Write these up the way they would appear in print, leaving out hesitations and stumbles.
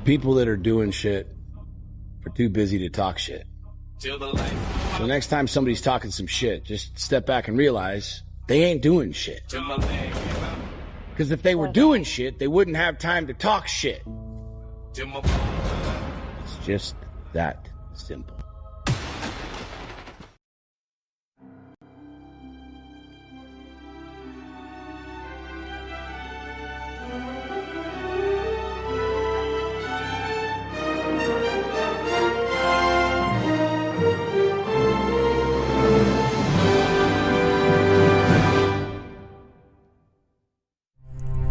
People that are doing shit are too busy to talk shit. So next time somebody's talking some shit, just step back and realize they ain't doing shit. Because if they were doing shit, they wouldn't have time to talk shit. It's just that simple.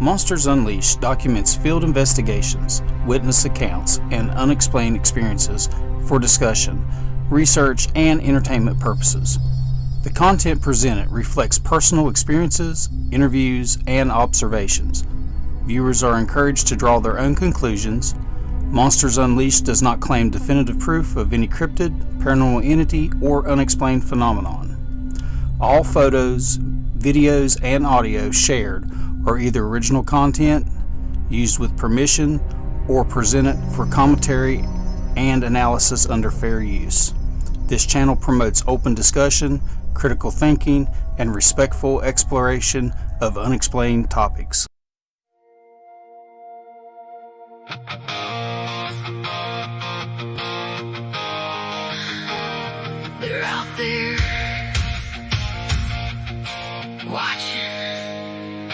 Monsters Unleashed documents field investigations, witness accounts, and unexplained experiences for discussion, research, and entertainment purposes. The content presented reflects personal experiences, interviews, and observations. Viewers are encouraged to draw their own conclusions. Monsters Unleashed does not claim definitive proof of any cryptid, paranormal entity, or unexplained phenomenon. All photos, videos, and audio shared are either original content, used with permission, or presented for commentary and analysis under fair use. This channel promotes open discussion, critical thinking, and respectful exploration of unexplained topics. They're out there watching,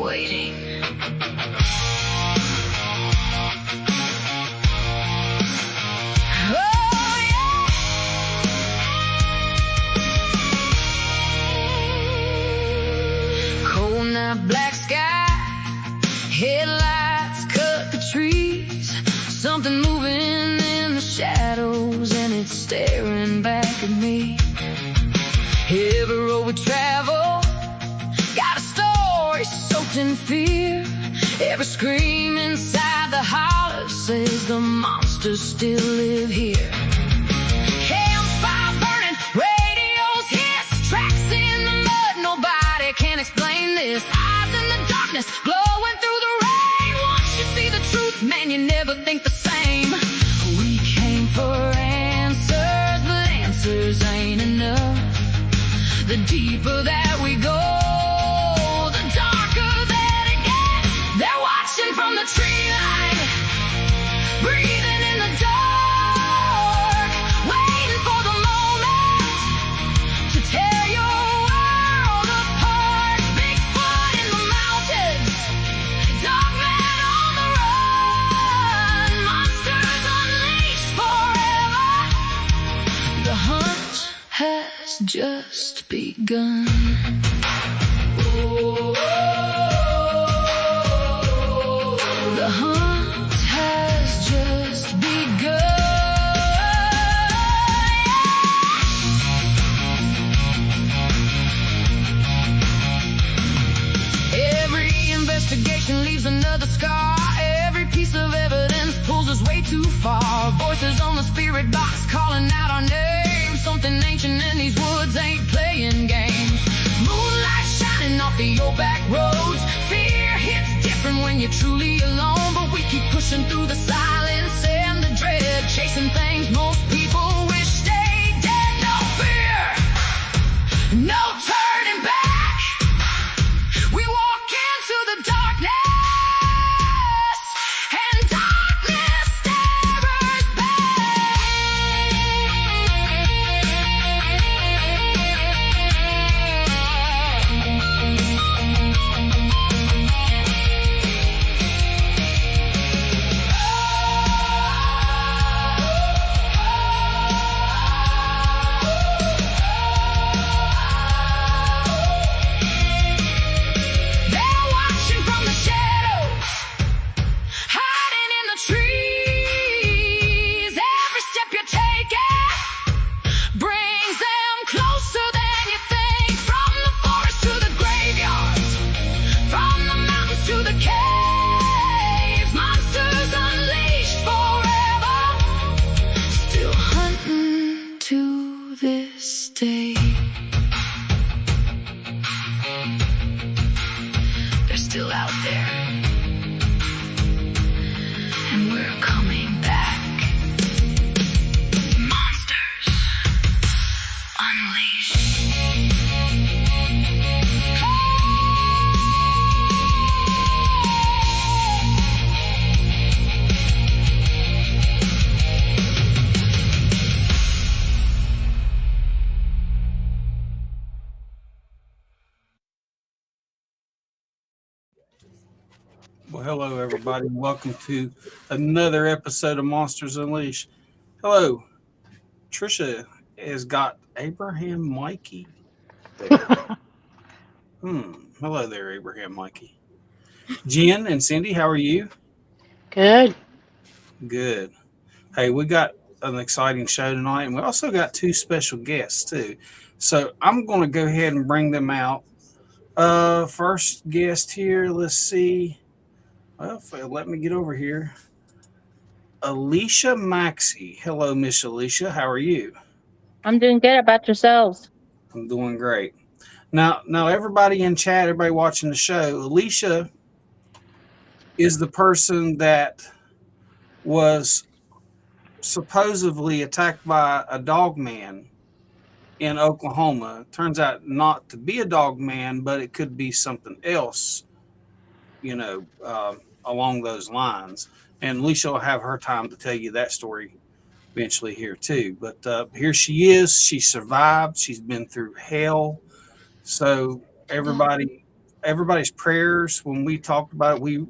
waiting. Oh yeah. Cold night, black sky, headlights cut the trees. Something moving in the shadows, and it's staring back at me. Every road we travel got a story soaked in fear. Every scream inside the holler says the monsters still live here. Campfire burning, radios hiss, tracks in the mud, nobody can explain this. Eyes in the darkness, glowing through the rain. Once you see the truth, man, you never think the same. We came for answers, but answers ain't enough. The deeper that we go, the darker that it gets. They're watching from the tree line, breathing in the dark, waiting for the moment to tear your world apart. Bigfoot in the mountains, Dogman on the run, monsters unleashed forever. The hunt has just begun. The hunt has just begun. Every investigation leaves another scar. Every piece of evidence pulls us way too far. Voices on the spirit box calling out our names. Something ancient in these woods ain't playing games. Moonlight shining off the old back roads. Fear hits different when you're truly alone, but we keep pushing through the silence and the dread, chasing things most people wish stayed dead. No fear, no turning back. We walk into the darkness, and darkness stares They're watching from the shadows, hiding in the trees. Every step you take brings them closer than you think. From the forest to the graveyards, from the mountains to the caves, monsters unleashed forever, still hunting to this day. They're still out there, we're coming back. Monsters Unleashed. Well, hello, everybody. Welcome to another episode of Monsters Unleashed. Hello. Trisha has got Abraham Mikey. Hello there, Abraham Mikey. Jen and Cindy, how are you? Good. Good. Hey, we got an exciting show tonight, and we also got two special guests, too. So I'm going to go ahead and bring them out. First guest here, let's see. Well, let me get over here. Alicia Maxey. Hello, Miss Alicia. How are you? I'm doing good. About yourselves? I'm doing great. Now, everybody in chat, everybody watching the show, Alicia is the person that was supposedly attacked by a dog man in Oklahoma. Turns out not to be a dog man, but it could be something else, along those lines. And Alicia will have her time to tell you that story eventually here too. But here she is. She survived. She's been through hell. So everybody's prayers. When we talked about it,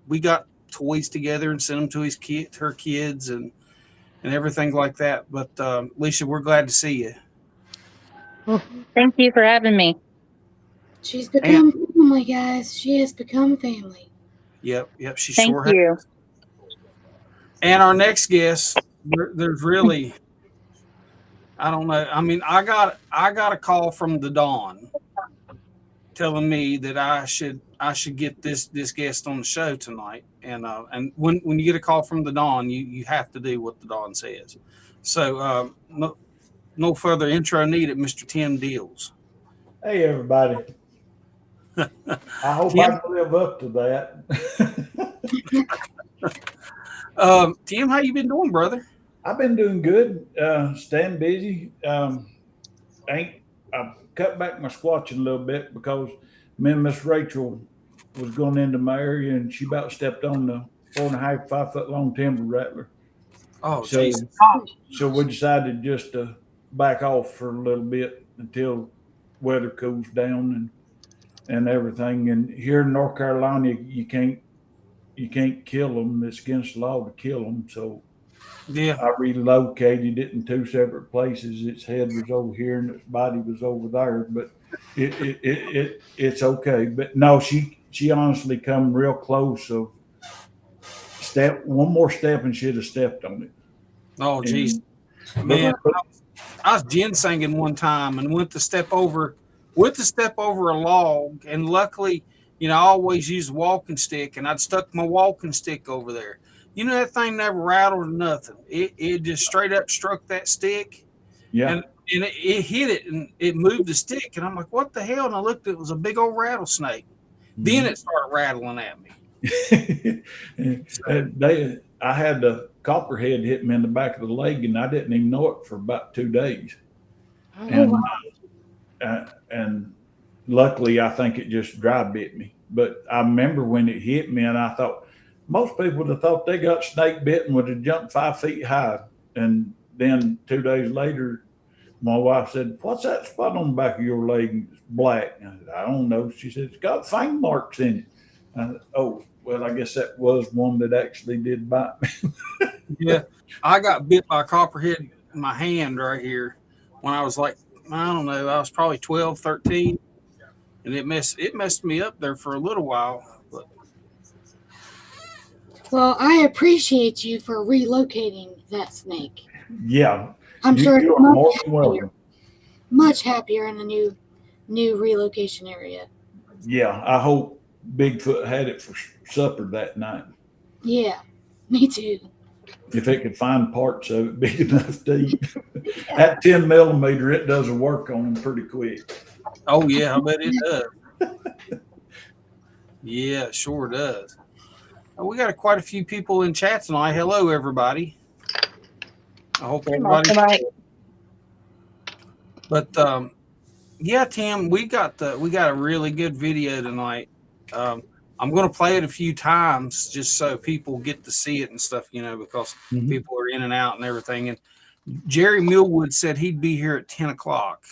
we got toys together and sent them to her kids and everything like that. But Alicia, we're glad to see you. Thank you for having me. She's become family, guys. She has become family. Yep. She Thank sure you. has. And our next guest, there's really, I don't know. I mean, I got a call from the Dawn telling me that I should get this guest on the show tonight. And when you get a call from the Dawn, you have to do what the Dawn says. So no further intro needed, Mr. Tim Deals. Hey, everybody. I hope I can live up to that. Tim, how you been doing, brother? I've been doing good, staying busy. I've cut back my squatching a little bit because me and Miss Rachel was going into my area and she about stepped on the 4.5, 5 foot long timber rattler. Oh, so, geez. So we decided just to back off for a little bit until weather cools down and everything. And here in North Carolina, you can't kill them. It's against the law to kill them. So yeah, I relocated it in 2 separate places. Its head was over here and its body was over there, but it's okay. But no, she honestly come real close. So one more step and she'd have stepped on it. Oh, geez. Man, I was ginsenging one time and went to step over a log, and luckily, I always use a walking stick, and I'd stuck my walking stick over there. That thing never rattled or nothing. It just straight up struck that stick. Yeah. And it hit it, and it moved the stick, and I'm like, what the hell? And I looked, it was a big old rattlesnake. Mm-hmm. Then it started rattling at me. I had the copperhead hit me in the back of the leg, and I didn't even know it for about 2 days. And luckily, I think it just dry bit me. But I remember when it hit me, and I thought most people would have thought they got snake bitten would have jumped 5 feet high. And then 2 days later, my wife said, "What's that spot on the back of your leg? It's black." And I said, "I don't know." She said, "It's got fang marks in it." I said, "Oh, well, I guess that was one that actually did bite me." Yeah, I got bit by a copperhead in my hand right here when I was like, I don't know, I was probably 12, 13, and it messed me up there for a little while. But. Well, I appreciate you for relocating that snake. Yeah, I'm sure you it's much happier in the new relocation area. Yeah, I hope Bigfoot had it for supper that night. Yeah, me too. If it could find parts of it big enough to eat. At 10 millimeter, it does the work on them pretty quick. Oh, yeah, I bet it does. Yeah, it sure does. We got quite a few people in chat tonight. Hello, everybody. I hope everybody. But yeah, Tim, we got a really good video tonight. I'm going to play it a few times just so people get to see it and stuff, because people are in and out and everything. And Jerry Millwood said he'd be here at 10 o'clock.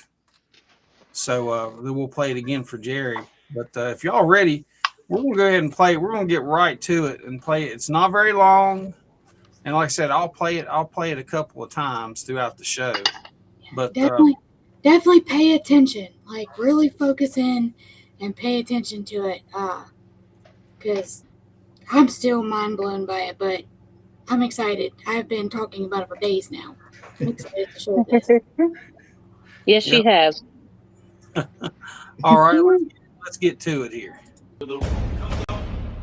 So then we'll play it again for Jerry. But if y'all ready, we're going to go ahead and play it. We're going to get right to it and play it. It's not very long. And like I said, I'll play it a couple of times throughout the show. But definitely pay attention. Like, really focus in and pay attention to it. Because I'm still mind blown by it, but I'm excited. I've been talking about it for days now. I'm excited to show this. Yes, she has. All right, let's get to it here.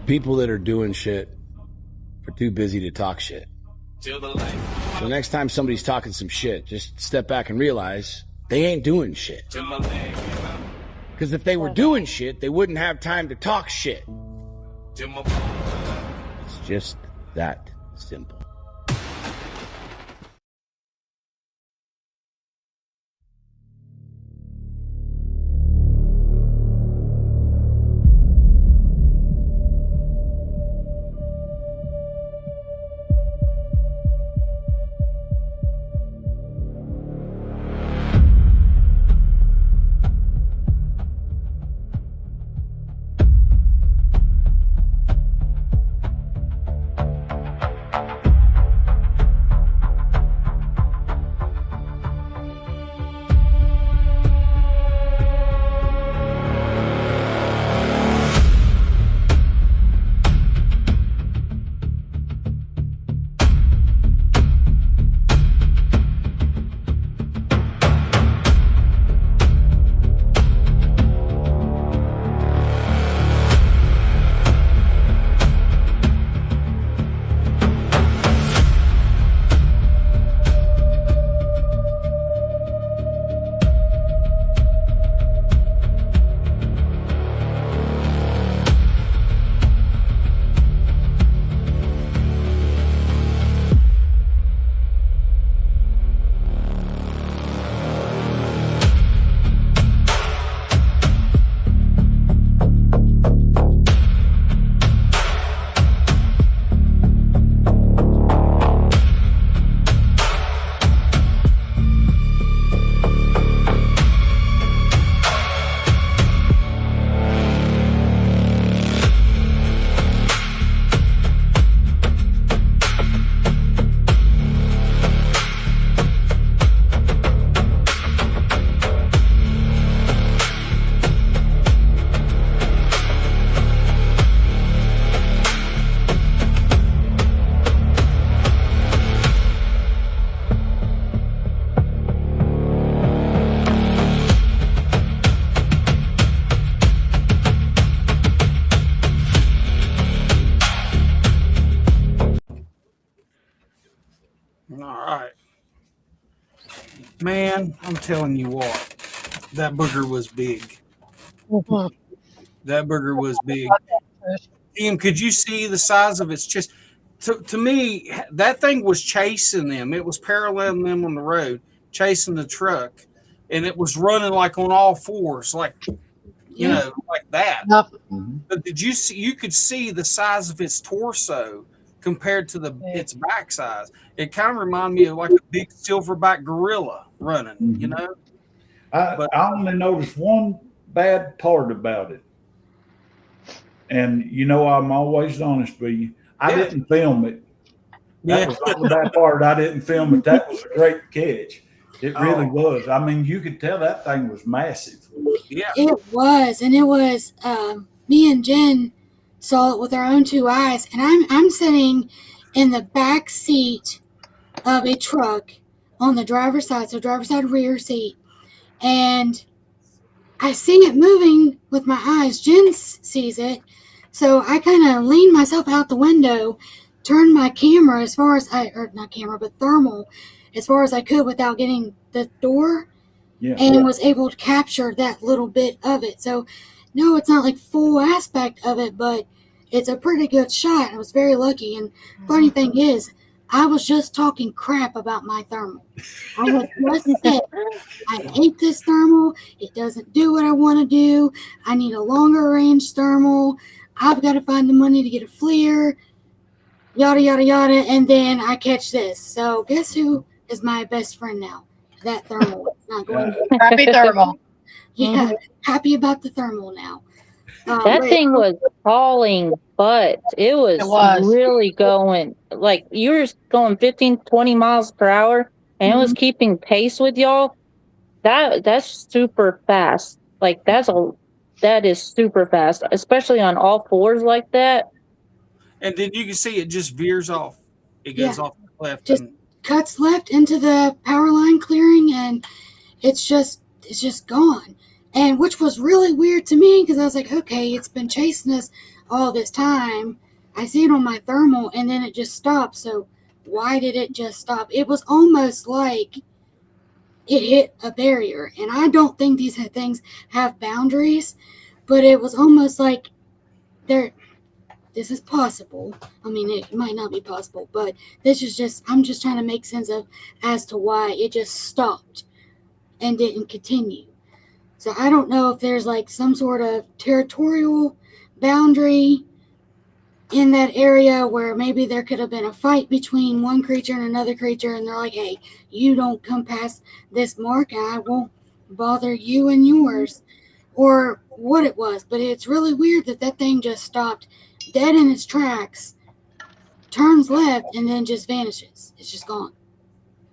People that are doing shit are too busy to talk shit. So next time somebody's talking some shit, just step back and realize they ain't doing shit. Because if they were doing shit, they wouldn't have time to talk shit. It's just that simple. Man, I'm telling you what, that booger was big. That booger was big. Tim, could you see the size of its chest? To me, that thing was chasing them. It was paralleling them on the road, chasing the truck, and it was running like on all fours, like like that. But did you see? You could see the size of its torso compared to its back size. It kind of reminded me of like a big silverback gorilla running. I only noticed one bad part about it. And I'm always honest with you. I didn't film it. That was the only bad part. I didn't film it. That was a great catch. It really was. I mean, you could tell that thing was massive. Yeah. It was. And it was, me and Jen saw it with our own two eyes. And I'm sitting in the back seat of a truck on the driver's side, so driver's side rear seat. And I see it moving with my eyes. Jen sees it. So I kind of leaned myself out the window, turned my camera thermal as far as I could without getting the door, and was able to capture that little bit of it. So, no, it's not like full aspect of it, but it's a pretty good shot. I was very lucky. And funny thing is, I was just talking crap about my thermal. I had just said, I hate this thermal. It doesn't do what I want to do. I need a longer range thermal. I've got to find the money to get a FLIR, yada, yada, yada. And then I catch this. So guess who is my best friend now? That thermal. Not going to. Crappy thermal. Yeah, happy about the thermal now. That thing was hauling butt. It was really going, like, you were going 15, 20 miles per hour, and it was keeping pace with y'all. That's super fast. Like, that is super fast, especially on all fours like that. And then you can see it just veers off. It goes off left. Just cuts left into the power line clearing, and it's just gone. And which was really weird to me, because I was like, okay, it's been chasing us all this time. I see it on my thermal, and then it just stopped. So why did it just stop? It was almost like it hit a barrier. And I don't think these things have boundaries, but it was almost like this is possible. I mean, it might not be possible, but this is just, I'm just trying to make sense of as to why it just stopped and didn't continue. So I don't know if there's like some sort of territorial boundary in that area where maybe there could have been a fight between one creature and another creature, and they're like, hey, you don't come past this mark, I won't bother you and yours, or what it was. But it's really weird that thing just stopped dead in its tracks, turns left, and then just vanishes. It's just gone.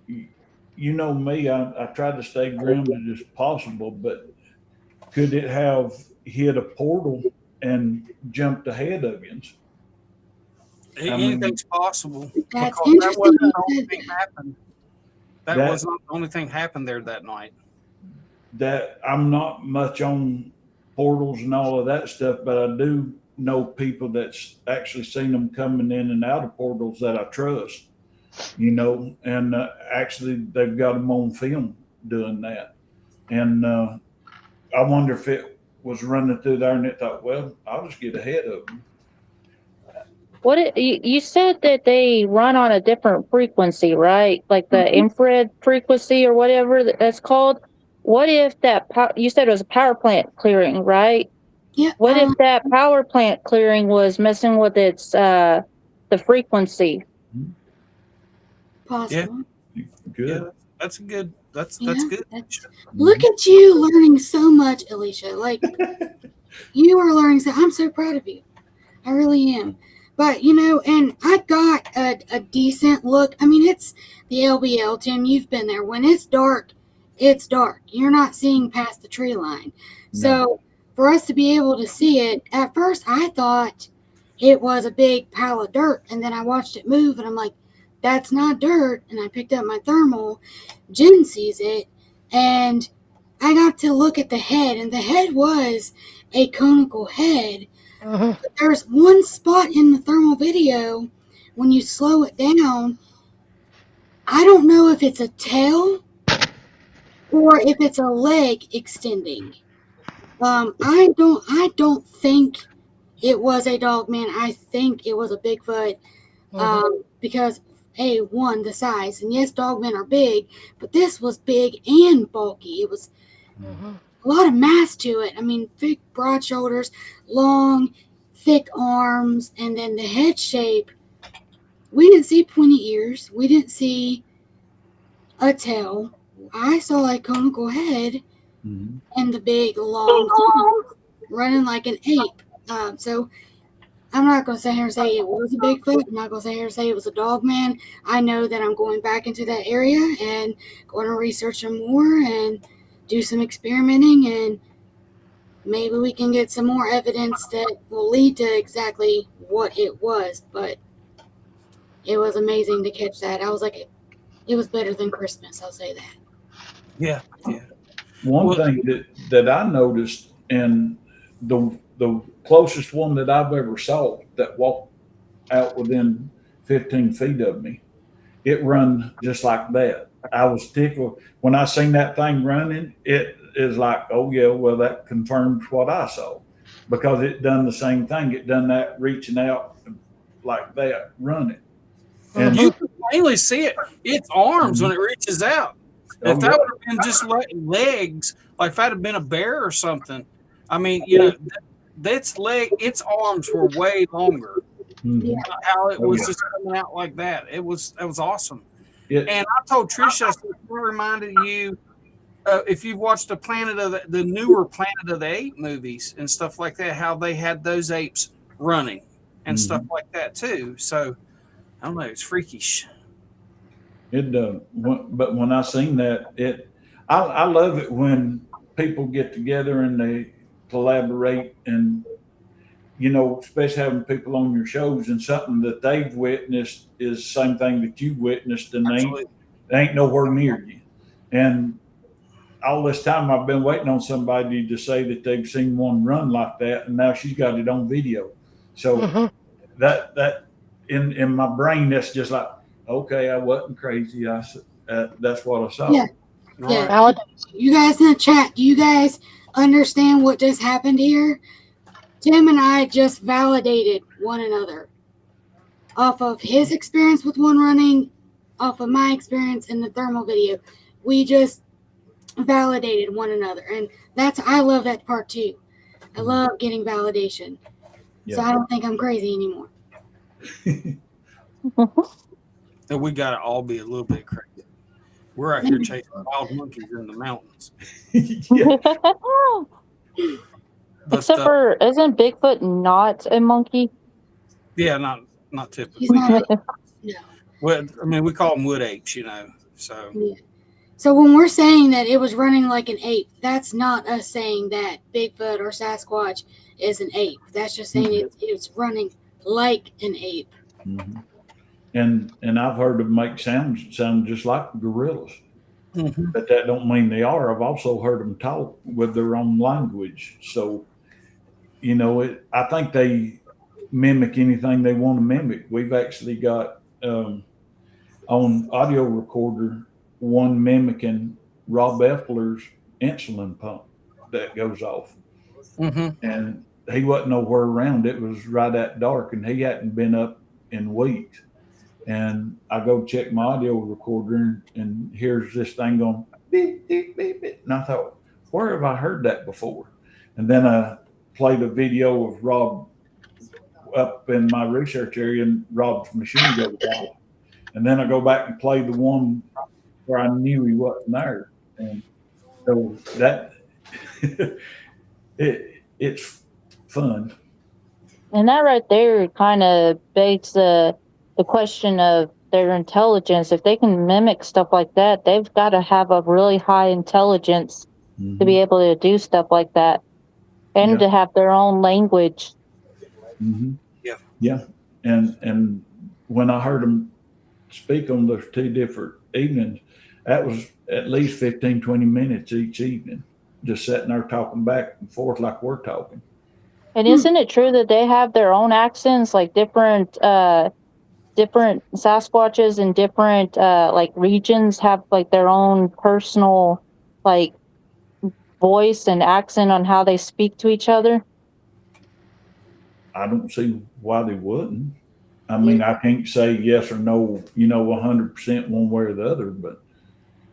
You know me, I try to stay grounded as possible, but could it have hit a portal and jumped ahead of you? Anything's possible. That's Because that wasn't the only interesting. thing happened. That was not the only thing happened there that night. That I'm not much on portals and all of that stuff, but I do know people that's actually seen them coming in and out of portals that I trust, you know, and actually they've got them on film doing that. And I wonder if it was running through there and it thought, well, I'll just get ahead of them. You said that they run on a different frequency, right? Like the infrared frequency or whatever that's called. What if you said it was a power plant clearing, right? Yeah. What if that power plant clearing was messing with its the frequency? Possible. Yeah. Good. Yeah, that's good. That's Yeah, good. Look at you learning so much, Alicia. Like, you are learning so. I'm so proud of you. I really am. But, you know, and I got a decent look. I mean, it's the LBL, Tim. You've been there. When it's dark, it's dark. You're not seeing past the tree line. No. So for us to be able to see it, at first I thought it was a big pile of dirt. And then I watched it move, and I'm like, that's not dirt. And I picked up my thermal. Jen sees it, and I got to look at the head, and the head was a conical head. But there's one spot in the thermal video when you slow it down. I don't know if it's a tail or if it's a leg extending. I don't think it was a dogman. I think it was a Bigfoot. Because one, the size, and yes, dogmen are big, but this was big and bulky. It was a lot of mass to it. I mean, big, broad shoulders, long, thick arms, and then the head shape. We didn't see pointy ears. We didn't see a tail. I saw a conical head and the big, long arms running like an ape. So I'm not going to sit here and say it was a Bigfoot. I'm not going to sit here and say it was a dog man. I know that I'm going back into that area and going to research some more and do some experimenting, and maybe we can get some more evidence that will lead to exactly what it was. But it was amazing to catch that. I was like, it was better than Christmas. I'll say that. Yeah. One thing that I noticed, and the closest one that I've ever saw that walked out within 15 feet of me, it run just like that. I was tickled when I seen that thing running. It is like, oh yeah, well that confirms what I saw. because it done the same thing. It done that reaching out like that, running. And you can plainly see it. Its arms when it reaches out. If that would have been just legs, like if that had been a bear or something, I mean, you know, its arms were way longer. How it was just coming out like that. That was awesome. And I told Trisha, I said, it reminded you, if you've watched the newer Planet of the Apes movies and stuff like that, how they had those apes running and stuff like that too. So I don't know, it's freakish. But when I seen that, I love it when people get together and they collaborate, and you know, especially having people on your shows and something that they've witnessed is the same thing that you witnessed, and they ain't nowhere near you. And all this time I've been waiting on somebody to say that they've seen one run like that, and now she's got it on video. So that in my brain, that's just like, okay, I wasn't crazy. That's what I saw. Yeah. Yeah. You guys in the chat, do you guys understand what just happened here? Tim and I just validated one another off of his experience with one running, off of my experience in the thermal video. We just validated one another, and I love that part too. I love getting validation. So I don't think I'm crazy anymore. And we got to all be a little bit crazy. We're out here chasing wild monkeys in the mountains. Except for, isn't Bigfoot not a monkey? Yeah, not typically. He's not no. Well, I mean, we call them wood apes, you know. So. Yeah. So when we're saying that it was running like an ape, that's not us saying that Bigfoot or Sasquatch is an ape. That's just saying it's running like an ape. Mm-hmm. And I've heard them make sound just like gorillas. But that don't mean they are. I've also heard them talk with their own language. So, you know, I think they mimic anything they want to mimic. We've actually got on audio recorder one mimicking Rob Effler's insulin pump that goes off. And he wasn't nowhere around. It was right at dark, and he hadn't been up in weeks. And I go check my audio recorder, and here's this thing going beep, beep, beep, beep. And I thought, where have I heard that before? And then I played a video of Rob up in my research area, and Rob's machine goes off. And then I go back and play the one where I knew he wasn't there. And so that it's fun. And that right there kind of begs the question of their intelligence. If they can mimic stuff like that, they've got to have a really high intelligence to be able to do stuff like that, and to have their own language. Yeah. And when I heard them speak on those two different evenings, that was at least 15, 20 minutes each evening, just sitting there talking back and forth like we're talking. And isn't it true that they have their own accents, like different Sasquatches in different like regions have like their own personal like voice and accent on how they speak to each other? I don't see why they wouldn't. I mean, I can't say yes or no, 100% one way or the other, but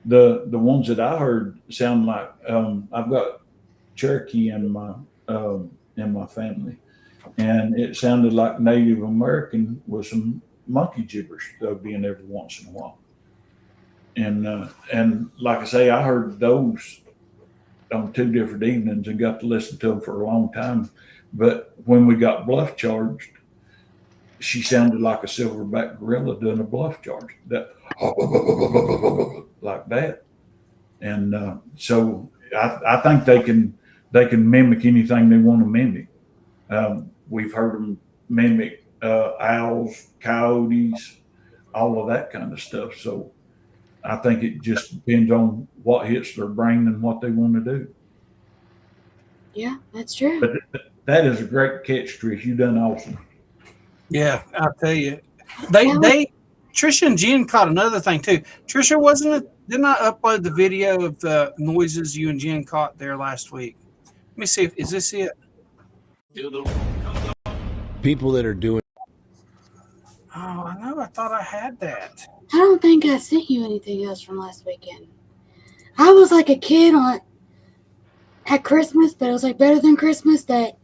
the ones that I heard sound like I've got Cherokee in my family, and it sounded like Native American with some monkey gibberish being every once in a while. And like I say, I heard those on two different evenings and got to listen to them for a long time. But when we got bluff charged, she sounded like a silverback gorilla doing a bluff charge, that like that. And so I think they can mimic anything they want to mimic. We've heard them mimic owls, coyotes, all of that kind of stuff. So I think it just depends on what hits their brain and what they want to do. Yeah, that's true. But that is a great catch, Trish. You done awesome. Yeah, I'll tell you. Trisha and Jen caught another thing too. Trisha, didn't I upload the video of the noises you and Jen caught there last week? Let me see is this it? People that are doing. Oh, I know. I thought I had that. I don't think I sent you anything else from last weekend. I was like a kid at Christmas, but it was like better than Christmas that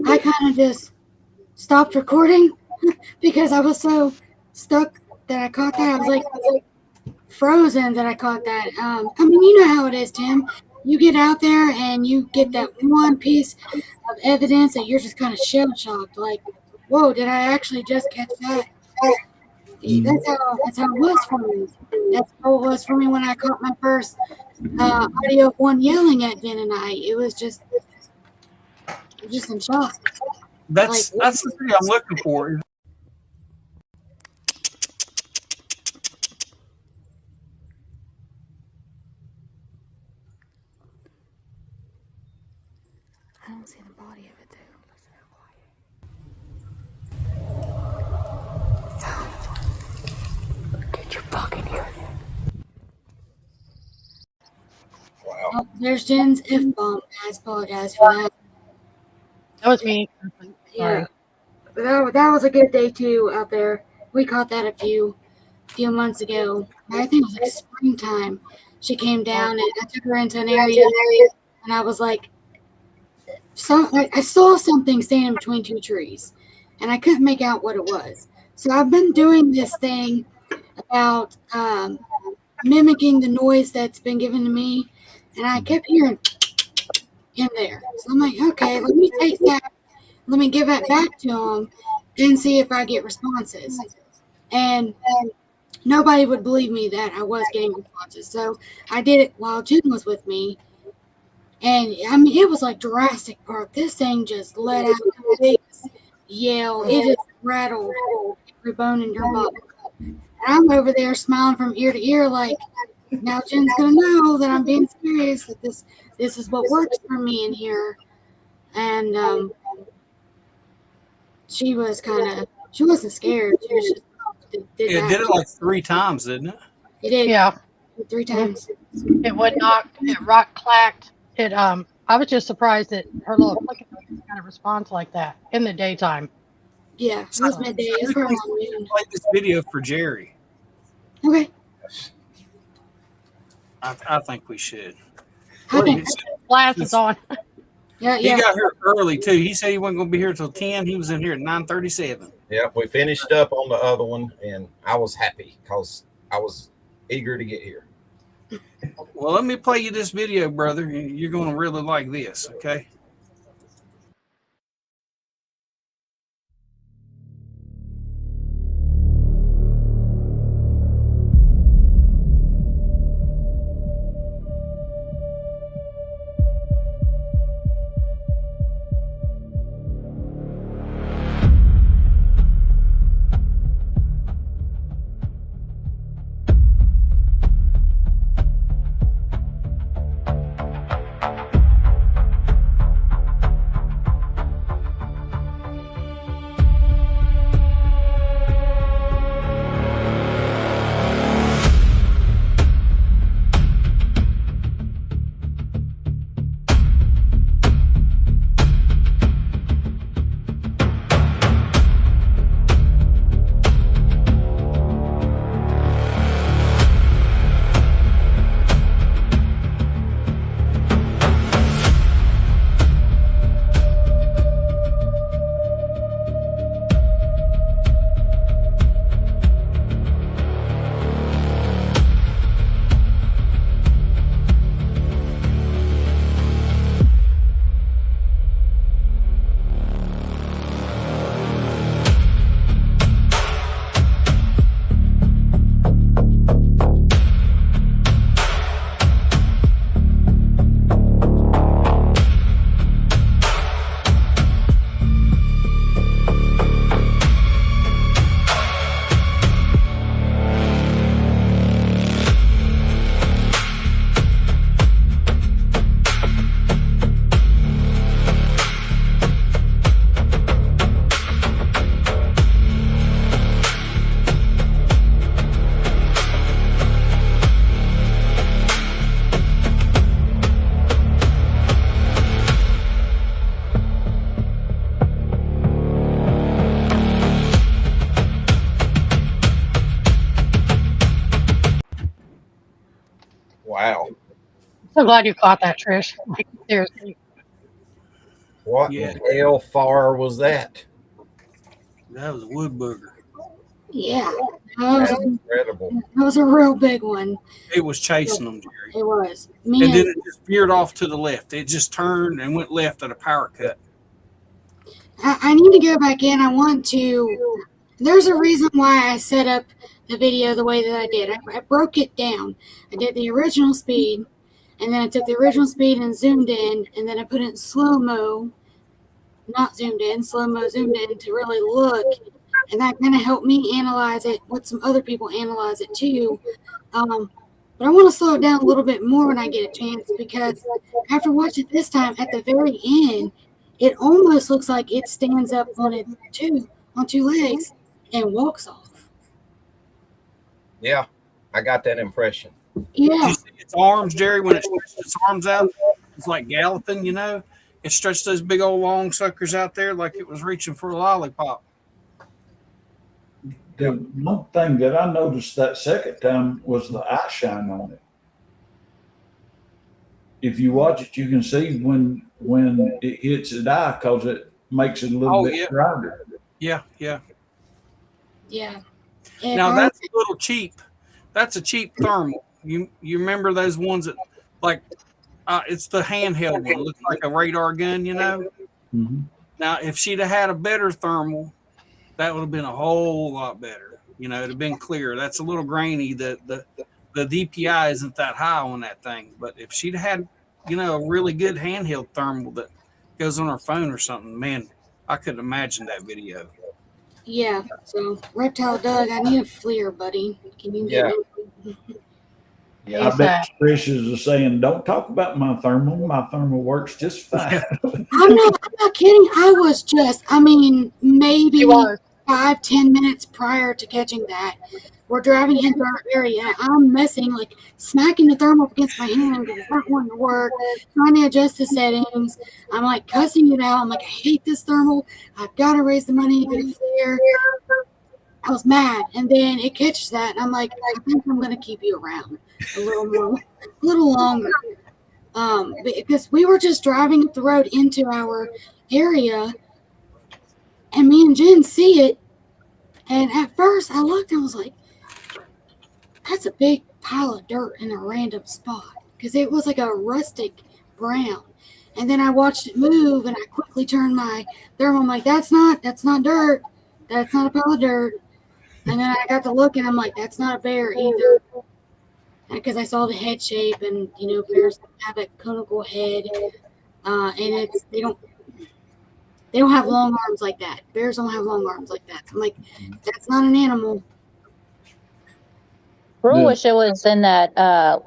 I kind of just stopped recording because I was so stuck that I caught that. I was like frozen that I caught that. I mean, you know how it is, Tim. You get out there and you get that one piece of evidence that you're just kind of shell shocked. Like, whoa, did I actually just catch that? That's how it was for me. That's how it was for me when I caught my first audio of one yelling at Jen and I. It was just in shock. That's the thing I'm looking for. I don't see the body of it, though. Get your fucking ear. Wow. Oh, there's Jen's F-bomb. I apologize for that. That was me. Yeah. That was a good day, too, out there. We caught that a few months ago. I think it was like springtime. She came down and I took her into an area and I was like, I saw something standing between two trees and I couldn't make out what it was. So I've been doing this thing about mimicking the noise that's been given to me, and I kept hearing in there. So I'm like, okay, let me take that, let me give that back to him and see if I get responses. And nobody would believe me that I was getting responses. So I did it while Jen was with me. And I mean, it was like Jurassic Park. This thing just let out a big yell. It just rattled every bone in your body. And I'm over there smiling from ear to ear, like, now Jen's gonna know that I'm being serious. That this is what works for me in here. And she wasn't scared. She was just Did it like 3 times, didn't it? It did. Yeah. 3 times. It would knock. It rock clacked. It. I was just surprised that her little flicking kind of responds like that in the daytime. Yeah, it was midday. It's for play this video for Jerry. Okay. I think we should. Flash is on. Yeah. He got here early too. He said he wasn't going to be here till 10. He was in here at 9:37. Yeah, we finished up on the other one, and I was happy because I was eager to get here. Well, let me play you this video, brother. You're going to really like this, okay? So glad you caught that, Trish. Like, seriously. What Yeah. in hell far was that? That was a wood booger. Yeah, That's incredible. that was a real big one. It was chasing them, Jerry. It was. And then it just veered off to the left. It just turned and went left at a power cut. I need to go back in. I want to. There's a reason why I set up the video the way that I did. I broke it down. I did the original speed, and then I took the original speed and zoomed in, and then I put it in slow-mo, not zoomed in, slow-mo, zoomed in to really look, and that kind of helped me analyze it, let some other people analyze it too. But I want to slow it down a little bit more when I get a chance, because after watching it this time, at the very end, it almost looks like it stands up on two legs and walks off. Yeah, I got that impression. Yeah. Did you see its arms, Jerry, when it stretched its arms out? It's like galloping, you know? It stretched those big old long suckers out there like it was reaching for a lollipop. The one thing that I noticed that second time was the eye shine on it. If you watch it, you can see when it hits its eye, because it makes it a little bit brighter. Yeah, yeah. Yeah. Now that's a little cheap. That's a cheap thermal. You remember those ones that, like, it's the handheld one. It looks like a radar gun, you know? Mm-hmm. Now, if she'd have had a better thermal, that would have been a whole lot better. You know, it'd have been clear. That's a little grainy. The DPI isn't that high on that thing. But if she'd had, you know, a really good handheld thermal that goes on her phone or something, man, I couldn't imagine that video. Yeah. So, Reptile Doug, I need a FLIR, buddy. Can you get it? Yeah, I bet Trish is saying, "Don't talk about my thermal. My thermal works just fine." I'm not kidding. I was just, maybe 5-10 minutes prior to catching that, we're driving into our area. I'm messing, like smacking the thermal against my hand because it's not wanting to work, trying to adjust the settings. I'm like cussing it out. I'm like, I hate this thermal. I've got to raise the money to get a FLIR. I was mad. And then it catches that. And I'm like, I think I'm going to keep you around a little longer. Because we were just driving up the road into our area, and me and Jen see it. And at first I looked and was like, that's a big pile of dirt in a random spot, because it was like a rustic brown. And then I watched it move, and I quickly turned my thermal. I'm like, that's not dirt. That's not a pile of dirt. And then I got to look, and I'm like, that's not a bear either. Because I saw the head shape, and bears have a conical head, and they don't have long arms like that. Bears don't have long arms like that. So I'm like, that's not an animal. I wish it was in that,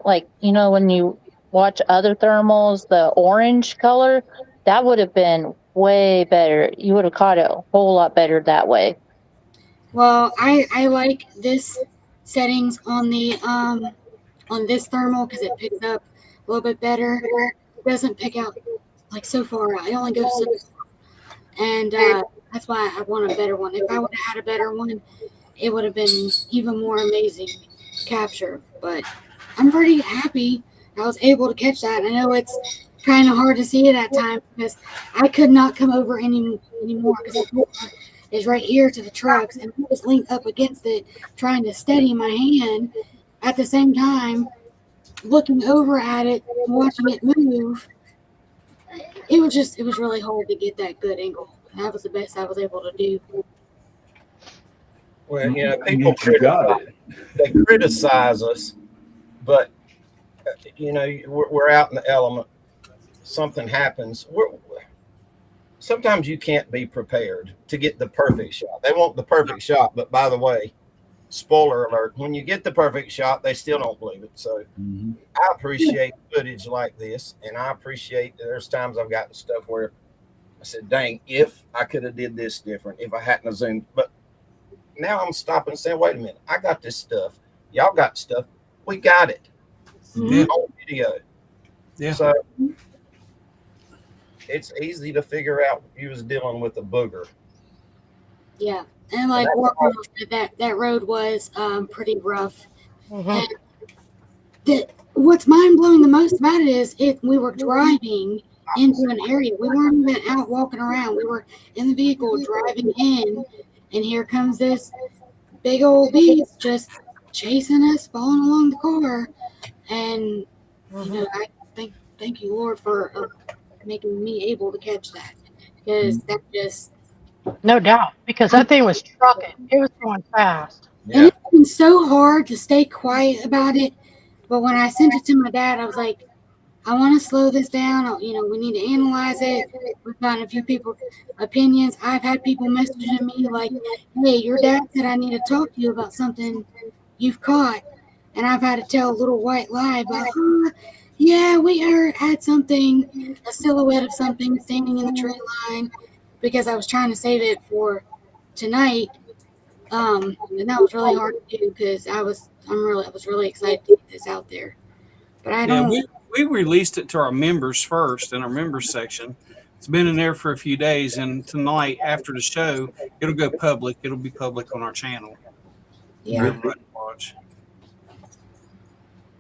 when you watch other thermals, the orange color, that would have been way better. You would have caught it a whole lot better that way. Well, I like this settings on the on this thermal, because it picks up a little bit better. It doesn't pick out like so far out. It only goes so far. And that's why I want a better one. If I would have had a better one, it would have been even more amazing capture. But I'm pretty happy I was able to catch that. I know it's kind of hard to see it at times, because I could not come over anymore, because the door is right here to the trucks, and I was leaned up against it trying to steady my hand at the same time looking over at it and watching it move. It was really hard to get that good angle. That was the best I was able to do. Well, people they criticize us, but we're out in the element. Something happens. Sometimes you can't be prepared to get the perfect shot. They want the perfect shot, but by the way, spoiler alert, when you get the perfect shot, they still don't believe it. So I appreciate footage like this, and I appreciate that there's times I've gotten stuff where I said, dang, if I could have did this different, if I hadn't have zoomed. But now I'm stopping and saying, wait a minute, I got this stuff. Y'all got stuff. We got it. On video. Yeah. So it's easy to figure out you was dealing with a booger. Yeah. And like that road was pretty rough. And what's mind blowing the most about it is we were driving into an area. We weren't even out walking around. We were in the vehicle driving in, and here comes this big old beast just chasing us, following along the car. And you know, I thank you, Lord, for making me able to catch that, because that just No doubt, because that thing was trucking. It was going fast. and it's been so hard to stay quiet about it. But when I sent it to my dad, I was like, I want to slow this down. You know, we need to analyze it. We've gotten a few people's opinions. I've had people messaging me like, hey, your dad said I need to talk to you about something you've caught. And I've had to tell a little white lie about, yeah, we had something, a silhouette of something standing in the tree line, because I was trying to save it for tonight. And that was really hard to do because I was really excited to get this out there. But I don't. Yeah, we released it to our members first in our members section. It's been in there for a few days, and tonight after the show, it'll go public. It'll be public on our channel. Yeah. Watch.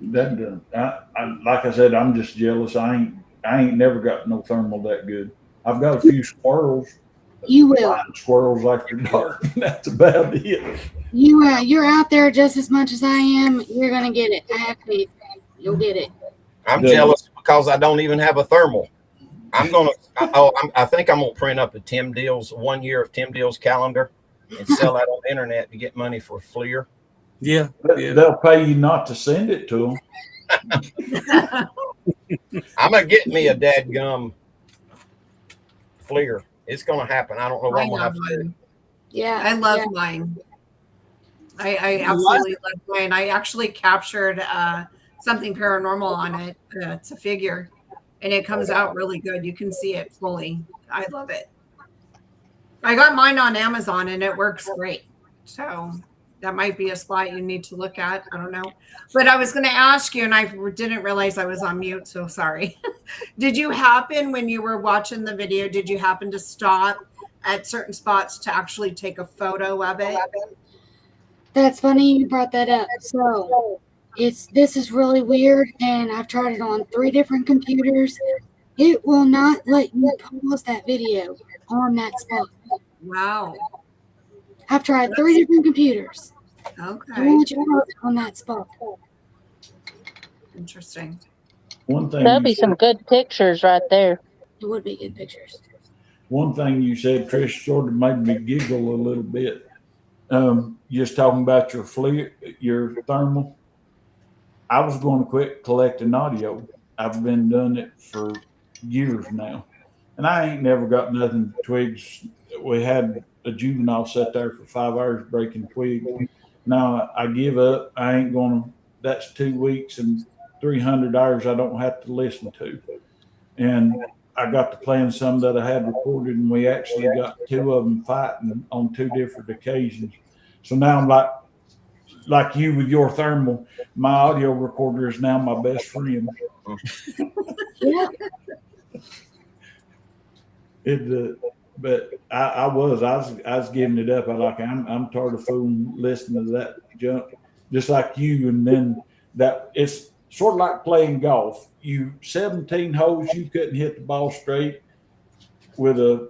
That like I said, I'm just jealous. I ain't never got no thermal that good. I've got a few squirrels. You will. Squirrels after dark. That's about it. You're out there just as much as I am. You're gonna get it. I have faith. You'll get it. I'm jealous because I don't even have a thermal. I think I'm gonna print up a Tim Deals 1 year of Tim Deals calendar and sell that on the internet to get money for FLIR. Yeah. They'll pay you not to send it to them. I'm gonna get me a dadgum FLIR. It's gonna happen. I don't know what I'm gonna have to do. Yeah, I love mine. I absolutely love mine. I actually captured something paranormal on it. It's a figure, and it comes out really good. You can see it fully. I love it. I got mine on Amazon, and it works great. So that might be a spot you need to look at. I don't know. But I was going to ask you, and I didn't realize I was on mute, so sorry. Did you happen, when you were watching the video, did you happen to stop at certain spots to actually take a photo of it? That's funny you brought that up. So this is really weird, and I've tried it on 3 different computers. It will not let you pause that video on that spot. Wow. I've tried 3 different computers. Okay. I won't let you pause it on that spot. Interesting. One thing That'd be some good pictures right there. It would be good pictures. One thing you said, Trish, sort of made me giggle a little bit. Just talking about your FLIR, your thermal. I was going to quit collecting audio. I've been doing it for years now, and I ain't never got nothing twigs. We had a juvenile sat there for 5 hours breaking twigs. Now I give up. I ain't going to. That's 2 weeks and 300 hours I don't have to listen to. And I got to playing some that I had recorded, and we actually got 2 of them fighting on 2 different occasions. So now I'm like you with your thermal. My audio recorder is now my best friend. Yeah. But I was giving it up. I'm tired of fooling listening to that junk, just like you. And then that it's sort of like playing golf. You 17 holes, you couldn't hit the ball straight with a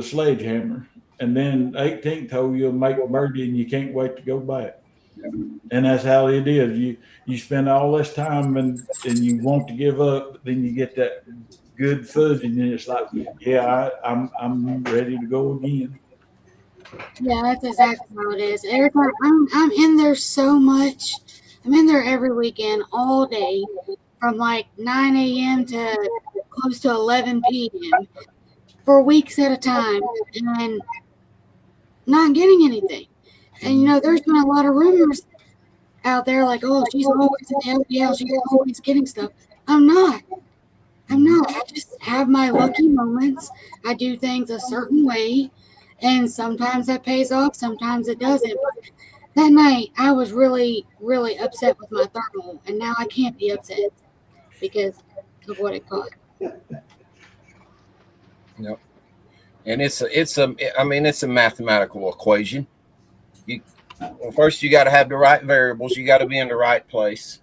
sledgehammer, and then 18th hole you'll make a birdie and you can't wait to go back. And that's how it is. You spend all this time and you want to give up, but then you get that good fuzz, and it's like, yeah, I'm ready to go again. Yeah, that's exactly how it is. Every time I'm in there so much. I'm in there every weekend, all day, from like 9 a.m. to close to 11 p.m. for weeks at a time, and not getting anything. And you know, there's been a lot of rumors out there like, oh, she's always in the LPL, she's always getting stuff. I'm not. I just have my lucky moments. I do things a certain way, and sometimes that pays off, sometimes it doesn't. But that night, I was really, really upset with my thermal, and now I can't be upset because of what it caught. Yep. And it's a mathematical equation. First you got to have the right variables. You got to be in the right place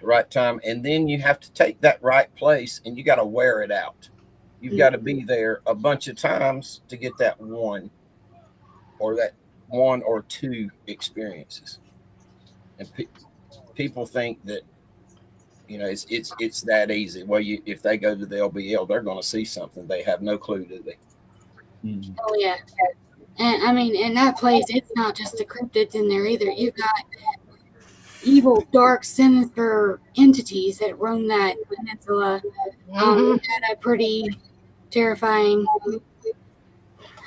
the right time, and then you have to take that right place and you got to wear it out. You've got to be there a bunch of times to get that one or two experiences. And people think that, you know, it's that easy. Well, if they go to the LBL, they're going to see something. They have no clue, do they? Mm-hmm. Oh yeah, and I mean, in that place, it's not just the cryptids in there either. You got evil, dark, sinister entities that roam that peninsula. Had a pretty terrifying.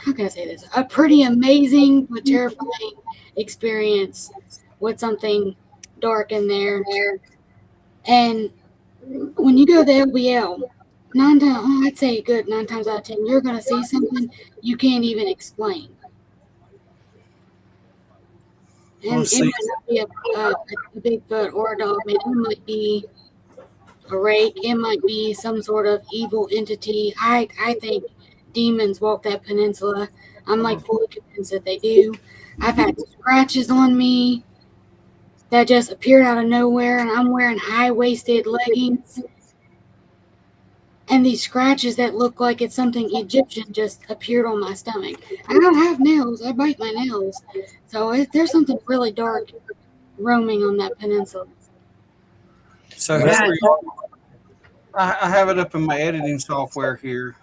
How can I say this? A pretty amazing but terrifying experience with something dark in there. And when you go to the LBL, I'd say a good 9 times out of 10, you're going to see something you can't even explain. And it might not be a Bigfoot or a dog, man. It might be a rake. It might be some sort of evil entity. I think demons walk that peninsula. I'm like fully convinced that they do. I've had scratches on me that just appeared out of nowhere, and I'm wearing high-waisted leggings. And these scratches that look like it's something Egyptian just appeared on my stomach. I don't have nails. I bite my nails. So there's something really dark roaming on that peninsula. So I have it up in my editing software here,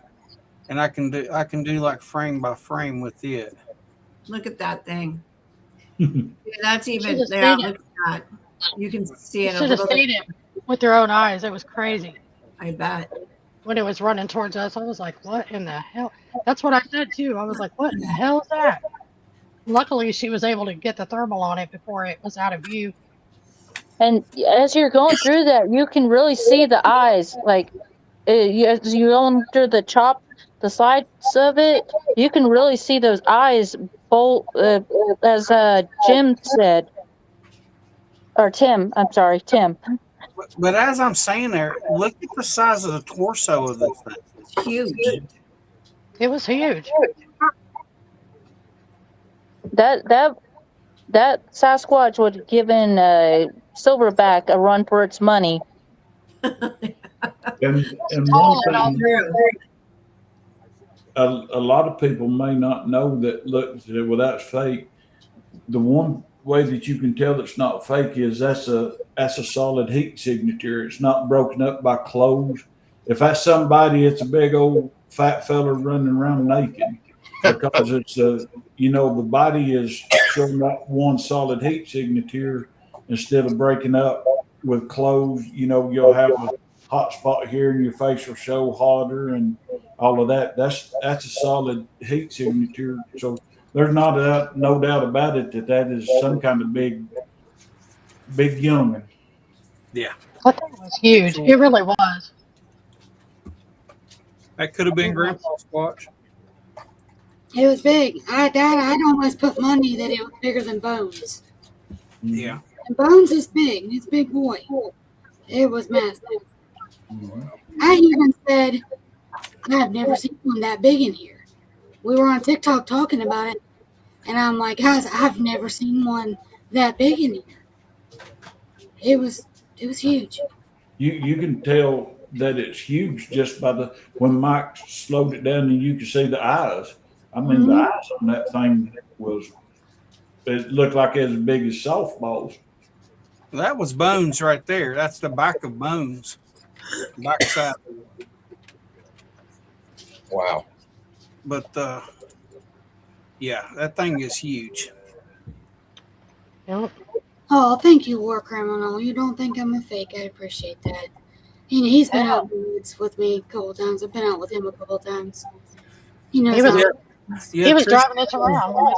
and I can do like frame by frame with it. Look at that thing. Yeah, that's even. Yeah, look at that. You can see it. You should have seen it with your own eyes. It was crazy. I bet. When it was running towards us, I was like, what in the hell? That's what I said too. I was like, what in the hell is that? Luckily, she was able to get the thermal on it before it was out of view. And as you're going through that, you can really see the eyes. Like, as you go under the sides of it, you can really see those eyes bolt, as Jim said. Or Tim, I'm sorry, Tim. But as I'm saying there, look at the size of the torso of this thing. It's huge. It was huge. That Sasquatch would have given Silverback a run for its money. And one thing, a lot of people may not know that. Look, well, that's fake. The one way that you can tell it's not fake is that's a solid heat signature. It's not broken up by clothes. If that's somebody, it's a big old fat fella running around naked, because it's the body is showing that one solid heat signature instead of breaking up with clothes. You'll have a hot spot here and your face will show hotter and all of that. That's a solid heat signature. So there's no doubt about it that is some kind of big youngin. Yeah. I think it was huge. It really was. That could have been Grandpa's Squatch. It was big. I'd almost put money that it was bigger than Bones. Yeah. And Bones is big. He's a big boy. It was massive. Mm-hmm. I even said, I've never seen one that big in here. We were on TikTok talking about it, and I'm like, guys, I've never seen one that big in here. It was huge. You can tell that it's huge just by when Mike slowed it down and you could see the eyes. I mean, the eyes on that thing it looked like as big as softballs. That was Bones right there. That's the back of Bones. Back side. Wow. But yeah, that thing is huge. Yep. Oh, thank you, War Criminal. You don't think I'm a fake. I appreciate that. He's been out in the woods with me a couple times. I've been out with him a couple times. He knows He was driving us around.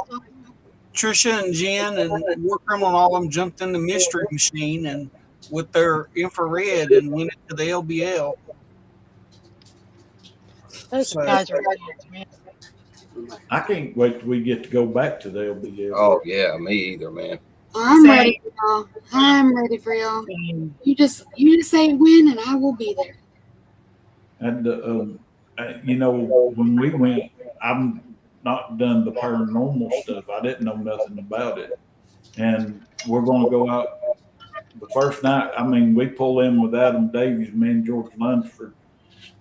Trisha and Jen and War Criminal and all of them jumped in the mystery machine and with their infrared and went into the LBL. Those guys are idiots, man. I can't wait till we get to go back to the LBL. Oh yeah, me either, man. I'm ready for y'all. I'm ready for y'all. You just say when, and I will be there. And when we went, I'm not done the paranormal stuff. I didn't know nothing about it, and we're going to go out the first night, I mean, we pull in with Adam Davies, me and George Lunsford.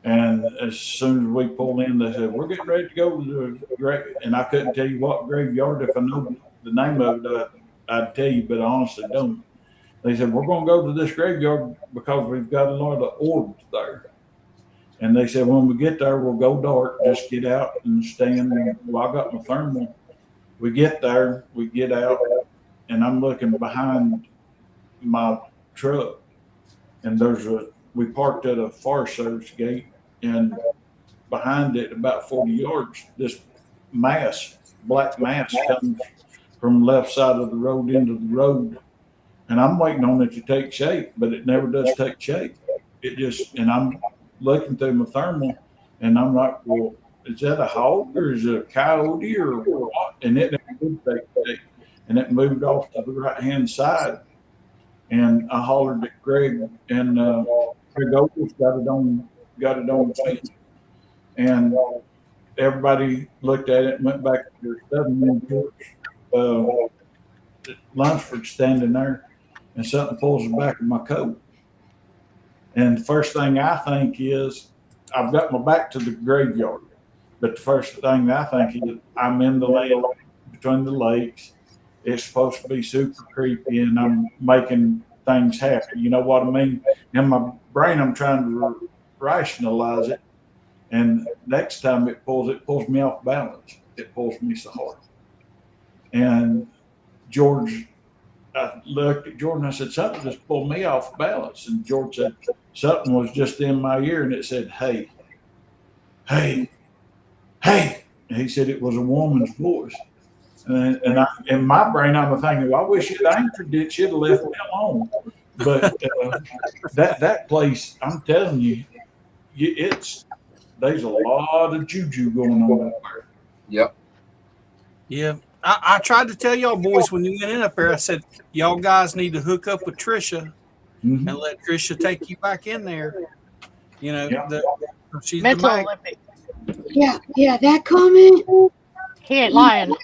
And as soon as we pulled in, they said, we're getting ready to go to the grave. And I couldn't tell you what graveyard. If I know the name of it, I'd tell you, but I honestly don't. They said, we're going to go to this graveyard because we've got a lot of orbs there. And they said, when we get there, we'll go dark, just get out and stand. Well, I got my thermal. We get there, we get out, and I'm looking behind my truck. And we parked at a Forest Service gate, and behind it, about 40 yards, this black mass comes from the left side of the road into the road. And I'm waiting on it to take shape, but it never does take shape. And I'm looking through my thermal, and I'm like, well, is that a hog or is it a coyote or what? And it never did take shape. And it moved off to the right-hand side. And I hollered at Greg, and Greg Opus got it on film. And everybody looked at it and went back to their stuff. And then George Lunsford standing there, and something pulls the back of my coat. And the first thing I think is, I've got my back to the graveyard. But the first thing I think is, I'm in the land between the lakes. It's supposed to be super creepy, and I'm making things happen. You know what I mean? In my brain, I'm trying to rationalize it. And next time it pulls me off balance. It pulls me so hard. And I looked at George and I said, something just pulled me off balance. And George said, something was just in my ear, and it said, hey, hey, hey. And he said it was a woman's voice. And in my brain, I'm thinking, well, I wish you'd anchored it. Should have left me alone. But that place, I'm telling you, there's a lot of juju going on up there. Yep. Yeah. I tried to tell y'all boys when you went in up there, I said, y'all guys need to hook up with Trisha and let Trisha take you back in there. You know, she's Mental the Olympics. Yeah, that comment. He ain't lying.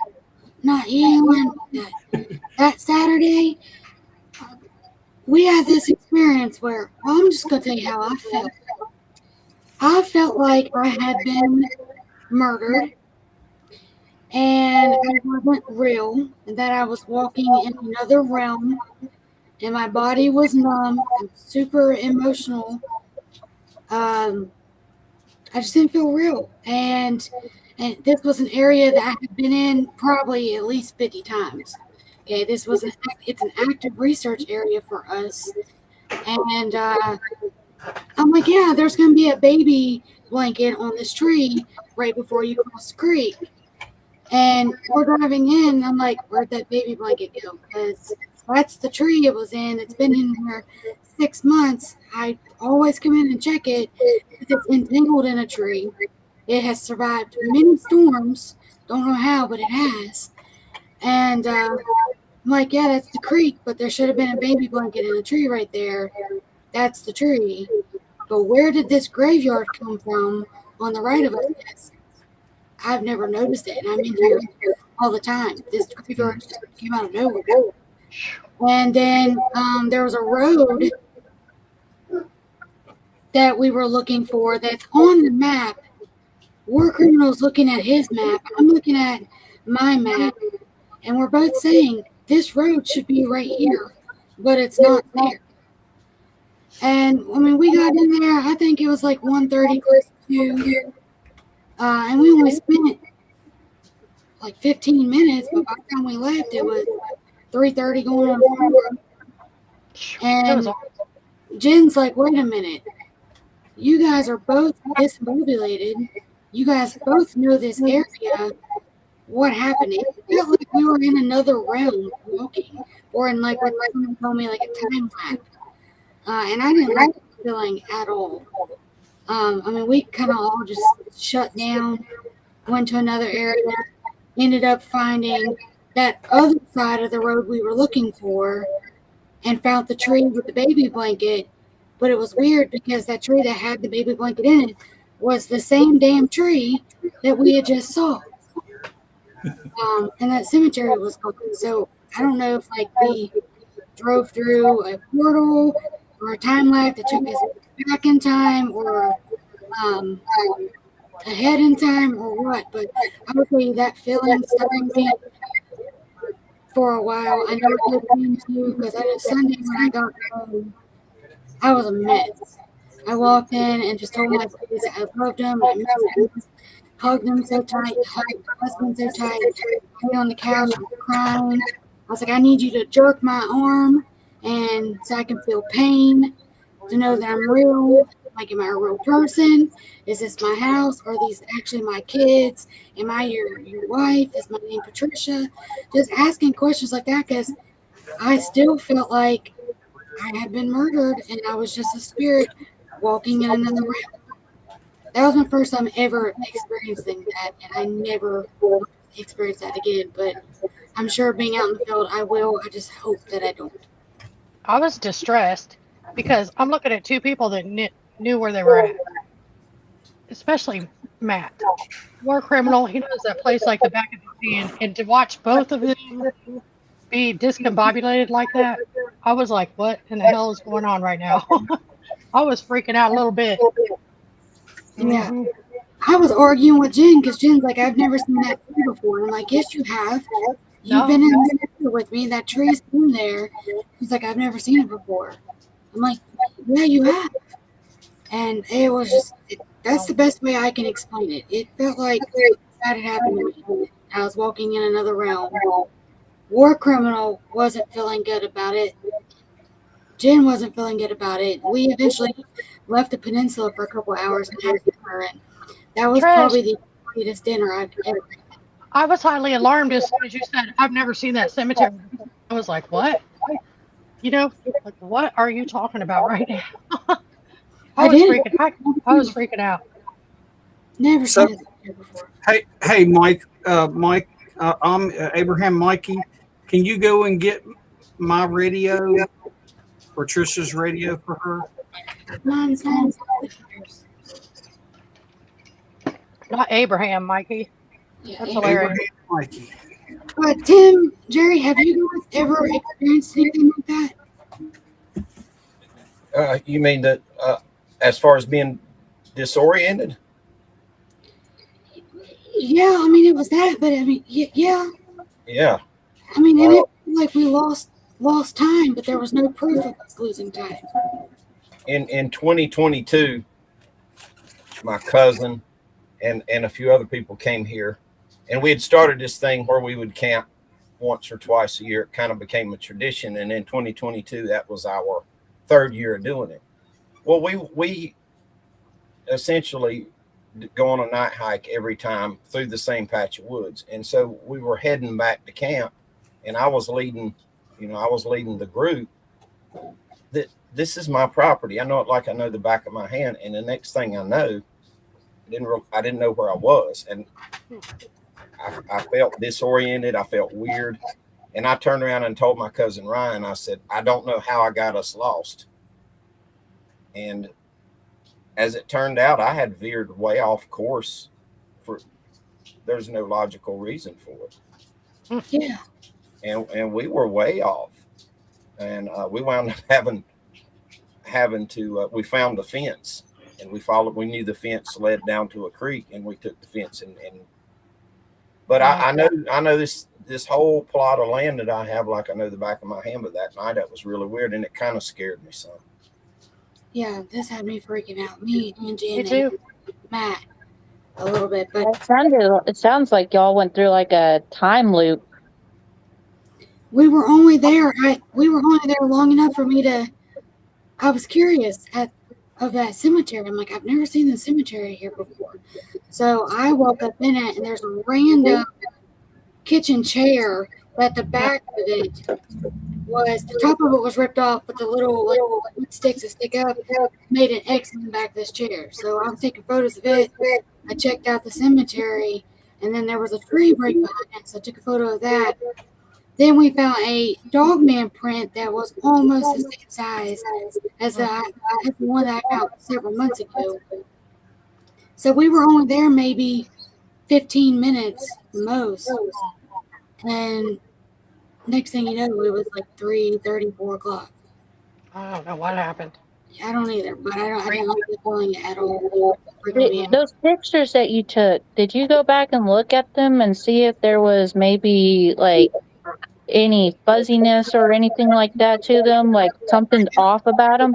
He ain't lying. That Saturday, we had this experience where, I'm just going to tell you how I felt. I felt like I had been murdered, and it wasn't real, and that I was walking in another realm, and my body was numb and super emotional. I just didn't feel real, and this was an area that I had been in probably at least 50 times. Okay, it's an active research area for us, and I'm like, yeah, there's going to be a baby blanket on this tree right before you cross the creek. And we're driving in, and I'm like, where'd that baby blanket go? Because that's the tree it was in. It's been in there 6 months. I always come in and check it. It's entangled in a tree. It has survived many storms. Don't know how, but it has. And I'm like, yeah, that's the creek, but there should have been a baby blanket in a tree right there. That's the tree. But where did this graveyard come from on the right of us? I've never noticed it, and I'm in here all the time. This graveyard just came out of nowhere. And then there was a road that we were looking for that's on the map. War Criminal's looking at his map. I'm looking at my map, and we're both saying this road should be right here, but it's not there. And I mean, we got in there, I think it was like 1:30, close to, and we only spent like 15 minutes, but by the time we left, it was 3:30 going on 4. And Jen's like, wait a minute. You guys are both discombobulated. You guys both know this area. What happened? It felt like we were in another realm walking, or in like what someone told me, like a time lapse. And I didn't like the feeling at all. I mean, we kind of all just shut down, went to another area, ended up finding that other side of the road we were looking for, and found the tree with the baby blanket. But it was weird because that tree that had the baby blanket in it was the same damn tree that we had just saw. And that cemetery was gone. So I don't know if like drove through a portal or a time lapse that took us back in time or ahead in time or what. But I would say that feeling stuck with me for a while. I know it did me too because on Sunday when I got home, I was a mess. I walked in and just told my kids I loved them. I missed them, hugged them so tight, hugged my husband so tight, lay on the couch crying. I was like, I need you to jerk my arm and so I can feel pain, to know that I'm real. Like, am I a real person? Is this my house? Are these actually my kids? Am I your wife? Is my name Patricia? Just asking questions like that because I still felt like I had been murdered and I was just a spirit walking in another realm. That was my first time ever experiencing that, and I never will experience that again. But I'm sure being out in the field, I will. I just hope that I don't. I was distressed because I'm looking at two people that knew where they were at, especially Matt. War criminal, he knows that place like the back of his hand, and to watch both of them be discombobulated like that, I was like, what in the hell is going on right now? I was freaking out a little bit. Yeah. I was arguing with Jen because Jen's like, I've never seen that tree before. And I'm like, yes, you have. You've been in the picture with me. That tree's been there. She's like, I've never seen it before. I'm like, yeah, you have. And it was just, that's the best way I can explain it. It felt like that had happened to me. I was walking in another realm. War criminal wasn't feeling good about it. Jen wasn't feeling good about it. We eventually left the peninsula for a couple hours and had dinner, and that was probably the greatest dinner I've ever had. I was highly alarmed as soon as you said, I've never seen that cemetery. I was like, what? You know, like, what are you talking about right now? I was freaking out. Never seen it before. Hey, Mike, I'm Abraham Mikey. Can you go and get my radio, Patricia's radio for her? Mine's Not Abraham, Mikey. Yeah, that's hilarious. Mikey. Tim, Jerry, have you guys ever experienced anything like that? You mean that as far as being disoriented? Yeah, I mean, it was that, but I mean, yeah. Yeah. I mean, it like we lost time, but there was no proof of us losing time. In 2022, my cousin and a few other people came here, and we had started this thing where we would camp once or twice a year. It kind of became a tradition, and in 2022, that was our third year of doing it. Well, we essentially go on a night hike every time through the same patch of woods, and so we were heading back to camp, and I was leading the group. That this is my property. I know it like I know the back of my hand, and the next thing I know, I didn't know where I was, and I felt disoriented. I felt weird, and I turned around and told my cousin Ryan. I said, I don't know how I got us lost. And as it turned out, I had veered way off course. There's no logical reason for it. Yeah. And we were way off, and we wound up having to. We found the fence, and we knew the fence led down to a creek, and we took the fence and but I know this whole plot of land that I have like I know the back of my hand, but that night that was really weird, and it kind of scared me some. Yeah, this had me freaking out. Me and Jen Me too. and Matt a little bit, but it sounds like y'all went through like a time loop. We were only there. We were only there long enough for me to. I was curious of that cemetery. I'm like, I've never seen the cemetery here before. So I woke up in it, and there's a random kitchen chair that the back of it was, the top of it was ripped off, but the little wood sticks that stick up made an X in the back of this chair. So I was taking photos of it. I checked out the cemetery, and then there was a tree right behind it, so I took a photo of that. Then we found a Dogman print that was almost the same size as the one that I found several months ago. So we were only there maybe 15 minutes most. And next thing you know, it was like 3:30, 4 o'clock. I don't know what happened. I don't either, but I didn't like the feeling at all. Those pictures that you took, did you go back and look at them and see if there was maybe like any fuzziness or anything like that to them, like something off about them?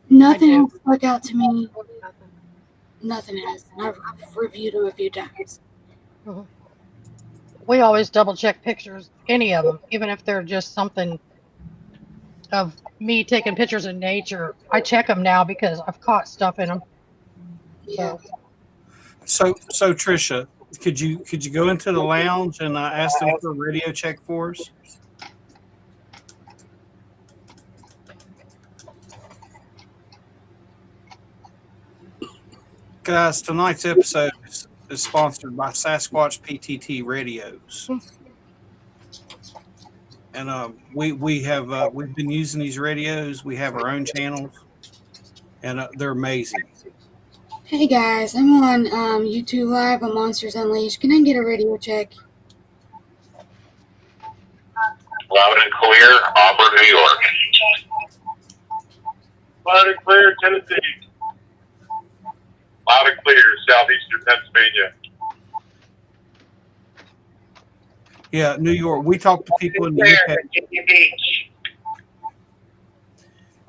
Nothing else stuck out to me. Nothing has. I've reviewed them a few times. We always double check pictures, any of them, even if they're just something of me taking pictures of nature. I check them now because I've caught stuff in them. Yeah. So Trisha, could you go into the lounge and ask them for a radio check for us? Guys, tonight's episode is sponsored by Sasquatch PTT Radios, and we've been using these radios. We have our own channels, and they're amazing. Hey guys, I'm on YouTube Live on Monsters Unleashed. Can I get a radio check? Loud and clear, Auburn, New York. Loud and clear, Tennessee. Loud and clear, southeastern Pennsylvania. Yeah, New York. We talk to people in the UK. Beach.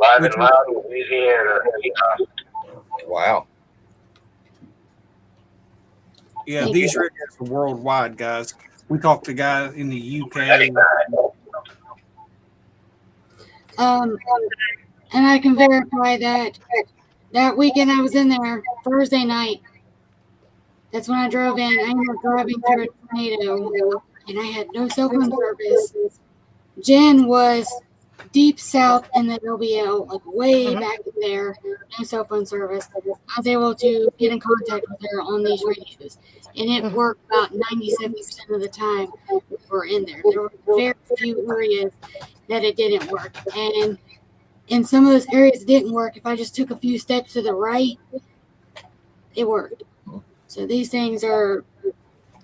Live and loud, Louisiana. Wow. Yeah, these radios are worldwide, guys. We talk to guys in the UK. And I can verify that weekend I was in there, Thursday night. That's when I drove in. I ended up driving through a tornado, and I had no cell phone service. Jen was deep south in the OBL, like way back in there, no cell phone service. I was able to get in contact with her on these radios, and it worked about 97% of the time we were in there. There were very few areas that it didn't work, and in some of those areas it didn't work. If I just took a few steps to the right, it worked. So these things they're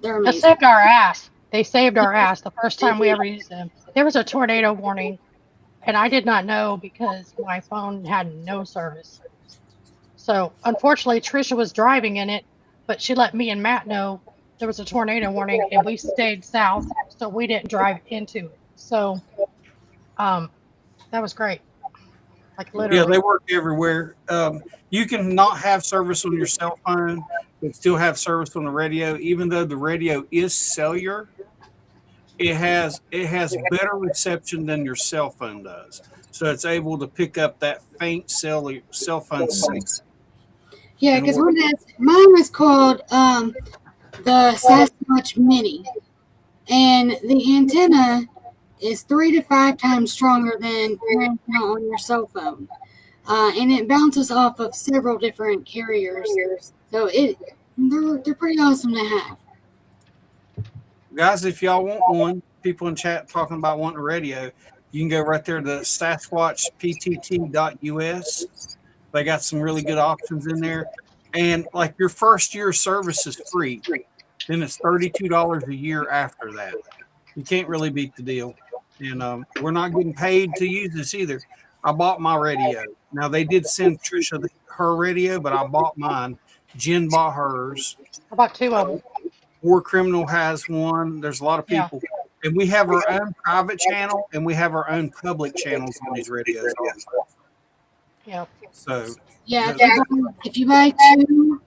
amazing. They saved our ass. They saved our ass the first time we ever used them. There was a tornado warning, and I did not know because my phone had no service. So unfortunately, Trisha was driving in it, but she let me and Matt know there was a tornado warning, and we stayed south, so we didn't drive into it. So that was great. Like literally. Yeah, they work everywhere. You can not have service on your cell phone, but still have service on the radio. Even though the radio is cellular, it has better reception than your cell phone does. So it's able to pick up that faint cell phone signal. Yeah, because mine was called the Sasquatch Mini, and the antenna is 3 to 5 times stronger than your antenna on your cell phone, and it bounces off of several different carriers. So they're pretty awesome to have. Guys, if y'all want one, people in chat talking about wanting a radio, you can go right there to sasquatchptt.us. They got some really good options in there. And like your first year service is free. Then it's $32 a year after that. You can't really beat the deal. And we're not getting paid to use this either. I bought my radio. Now, they did send Trisha her radio, but I bought mine. Jen bought hers. I bought 2 of them. War Criminal has one. There's a lot of people. Yeah. And we have our own private channel, and we have our own public channels on these radios also. Yeah. So yeah, if you buy 2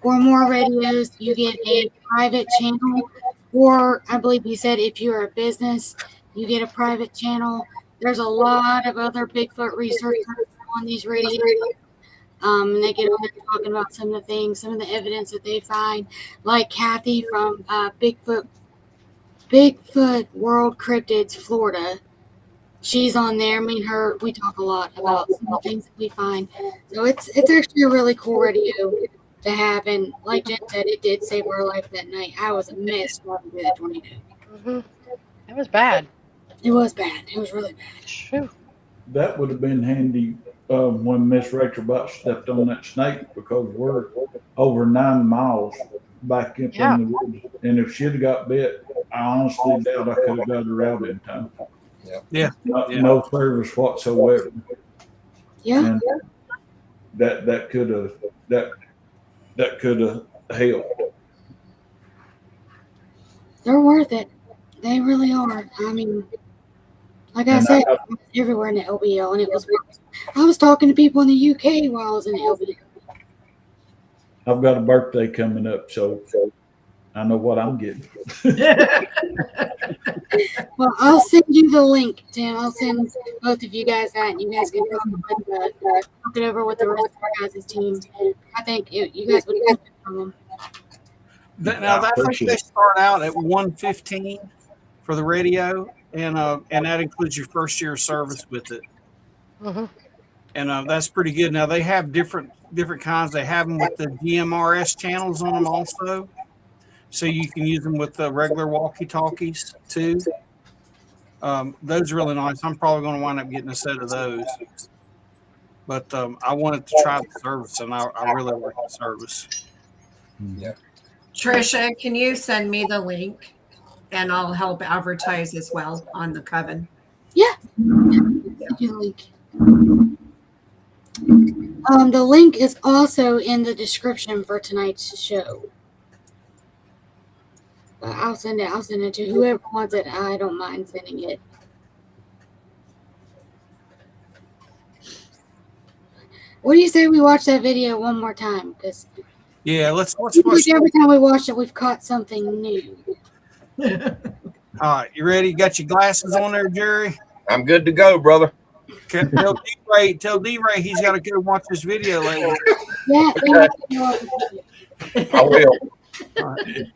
or more radios, you get a private channel. Or I believe you said if you're a business, you get a private channel. There's a lot of other Bigfoot researchers on these radios. And they get on there talking about some of the things, some of the evidence that they find, like Kathy from Bigfoot World Cryptids, Florida. She's on there. Me and her, we talk a lot about some of the things that we find. So it's actually a really cool radio to have. And like Jen said, it did save our life that night. I was a mess driving through the tornado. Mm-hmm. It was bad. It was bad. It was really bad. Shoot. That would have been handy when Miss Rachel Butt stepped on that snake, because we're over 9 miles back in Yeah. the woods. And if she'd have got bit, I honestly doubt I could have got her out in time. Yeah. No service whatsoever. Yeah. And that could have helped. They're worth it. They really are. I mean, like I And said, I was everywhere in the LBL, and it was. I was talking to people in the UK while I was in the LBL. I've got a birthday coming up, so I know what I'm getting. Well, I'll send you the link, Tim. I'll send both of you guys that, and you guys can talk it over with the rest of our guys' team. I think you guys would benefit from them. Now, I think they start out at $115 for the radio, and that includes your first year of service with it. Mm-hmm. And that's pretty good. Now, they have different kinds. They have them with the GMRS channels on them also. So you can use them with the regular walkie-talkies too. Those are really nice. I'm probably going to wind up getting a set of those. But I wanted to try the service, and I really like the service. Yeah. Trisha, can you send me the link, and I'll help advertise as well on the Coven? Yeah. Send you the link. The link is also in the description for tonight's show. I'll send it to whoever wants it. I don't mind sending it. What do you say we watch that video one more time? Because yeah, let's watch. like every time we watch it, we've caught something new. All right, you ready? You got your glasses on there, Jerry? I'm good to go, brother. Tell D-Ray he's got to go watch this video later. Yeah. I will. All right.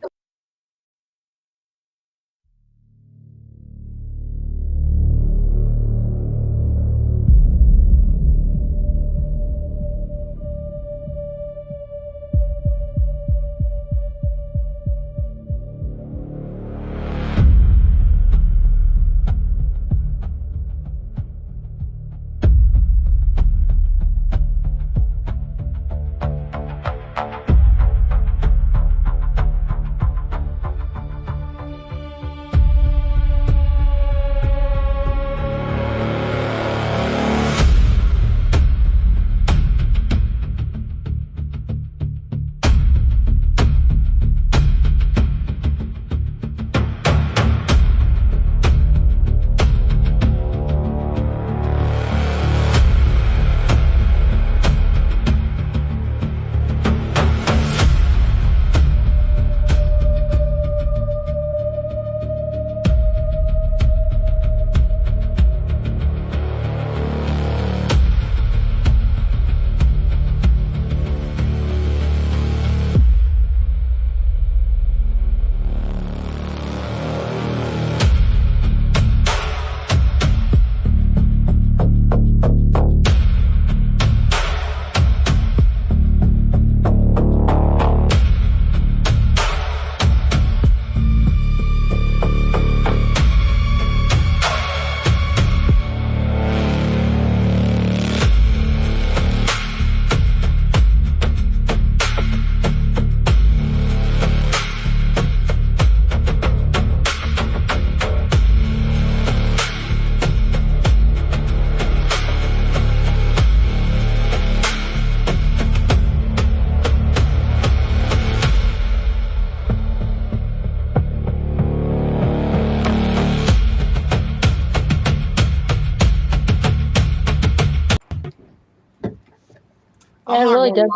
Yeah, it really does.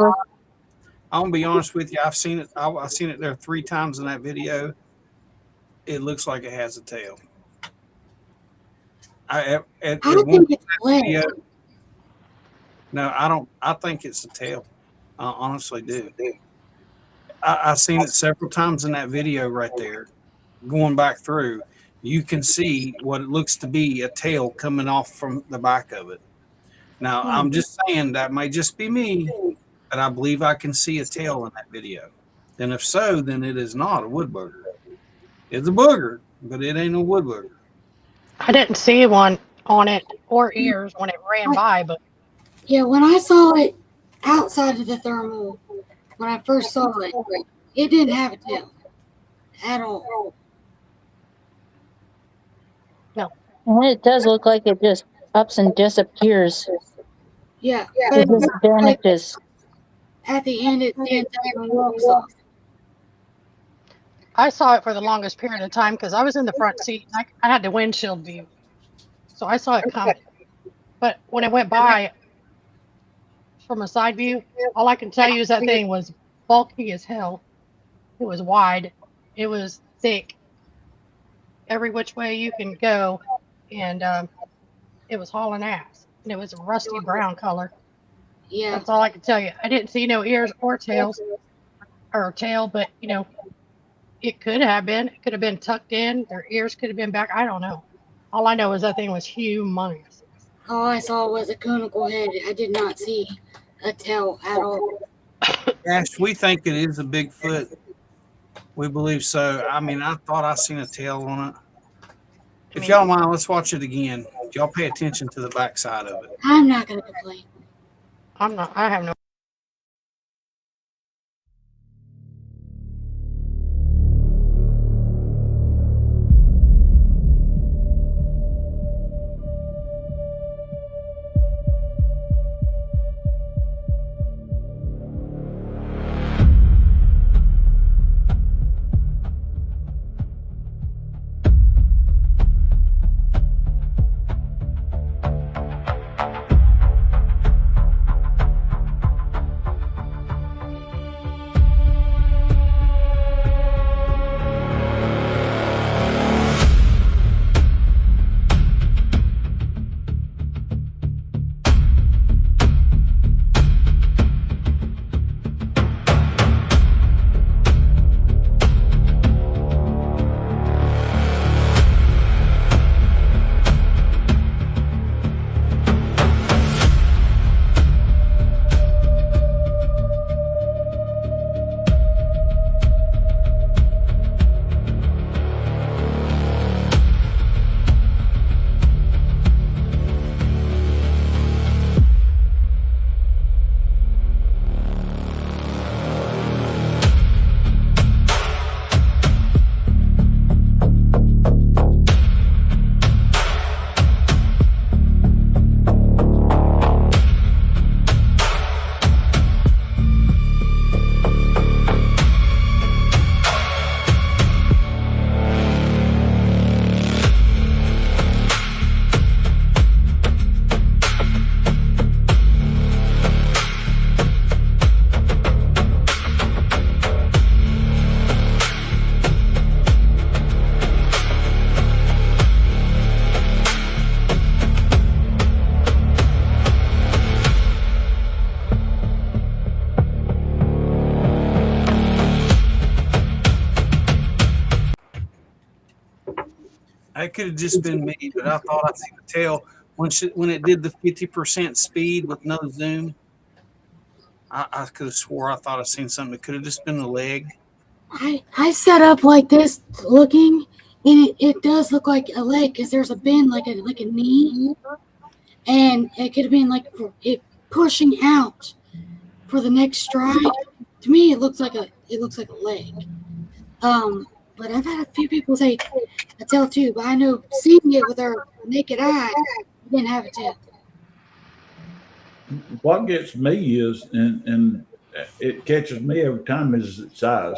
I'm gonna be honest with you. I've seen it. I've seen it there 3 times in that video. It looks like it has a tail. I don't think it's leg. No, I don't. I think it's a tail. I honestly do. I've seen it several times in that video right there. Going back through, you can see what it looks to be a tail coming off from the back of it. Now, I'm just saying that may just be me, but I believe I can see a tail in that video. And if so, then it is not a wood booger. It's a booger, but it ain't a wood booger. I didn't see one on it or ears when it ran by, but Yeah, when I saw it outside of the thermal, when I first saw it, It didn't have a tail at all. And it does look like it just ups and disappears. Yeah, It just vanishes. At the end, it stands up and walks off. I saw it for the longest period of time because I was in the front seat. I had the windshield view, so I saw it coming. But when it went by from a side view, all I can tell you is that thing was bulky as hell. It was wide. It was thick. Every which way you can go, and it was hauling ass. And it was a rusty brown color. Yeah. That's all I can tell you. I didn't see no ears or tails, or tail, but you know, it could have been. It could have been tucked in. Their ears could have been back. I don't know. All I know is that thing was humongous. All I saw was a conical head. I did not see a tail at all. Ash, we think it is a Bigfoot. We believe so. I mean, I thought I seen a tail on it. If y'all mind, let's watch it again. Y'all pay attention to the backside of it. I'm not going to complain. I'm not. I have no. It could have just been me, but I thought I seen the tail when it did the 50% speed with no zoom. I could have swore I thought I seen something. It could have just been a leg. I set up like this looking, and it does look like a leg because there's a bend like a knee, and it could have been like it pushing out for the next stride. To me, it looks like a leg. But I've had a few people say a tail too, but I know seeing it with our naked eye, it didn't have a tail. What gets me is, and it catches me every time, is its size.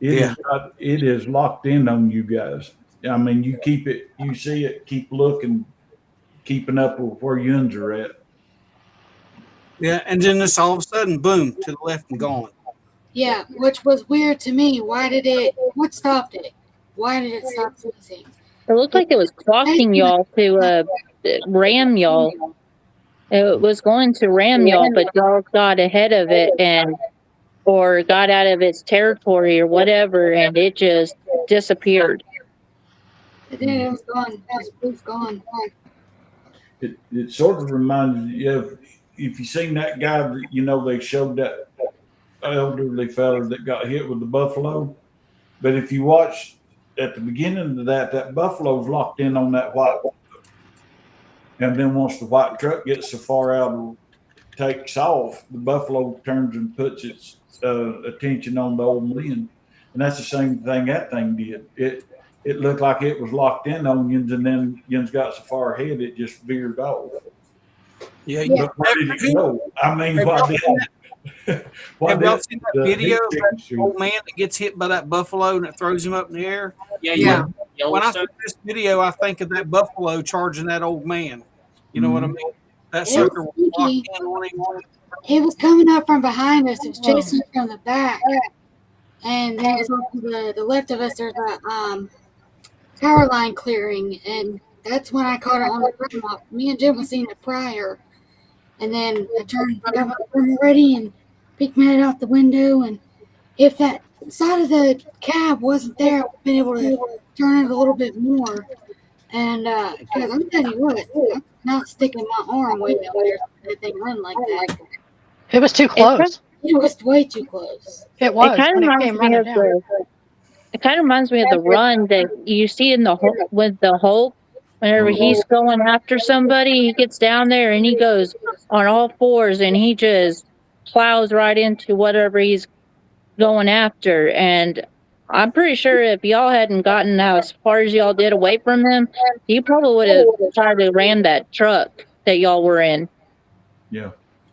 It is locked in on you guys. I mean, you keep it, you see it, keep looking, keeping up with where yuns are at. Yeah, and then this all of a sudden, boom, to the left and gone. Yeah, which was weird to me. What stopped it? Why did it stop anything? It looked like it was clocking y'all to ram y'all. It was going to ram y'all, but y'all got ahead of it or got out of its territory or whatever, and it just disappeared. It did. It was gone. It was gone. It sort of reminds you of, if you seen that guy that, you know, they showed that elderly fella that got hit with the buffalo. But if you watch at the beginning of that buffalo's locked in on that white. And then once the white truck gets so far out and takes off, the buffalo turns and puts its attention on the old men. And that's the same thing that thing did. It looked like it was locked in on Yins, and then Yins got so far ahead it just veered off. Yeah, But where did it go? I mean, what did have y'all seen that video of that old man that gets hit by that buffalo and it throws him up in the air? Yeah. When I see this video, I think of that buffalo charging that old man. You know what I mean? That sucker was locked in on him. It was coming up from behind us. It was chasing us from the back. And then it was off to the left of us. There's a power line clearing. And that's when I caught it on the front. Me and Jim was seeing it prior. And then I got my camera ready and peeked my head out the window. And if that side of the cab wasn't there, I would have been able to turn it a little bit more. And because I'm telling you what, I'm not sticking my arm way down there so that thing run like that. It was too close. It was way too close. It was. It kind of reminds me of the run that you see in the with the Hulk. Whenever he's going after somebody, he gets down there and he goes on all fours and he just plows right into whatever he's going after. And I'm pretty sure if y'all hadn't gotten as far as y'all did away from him, you probably would have tried to ram that truck that y'all were in. Yeah.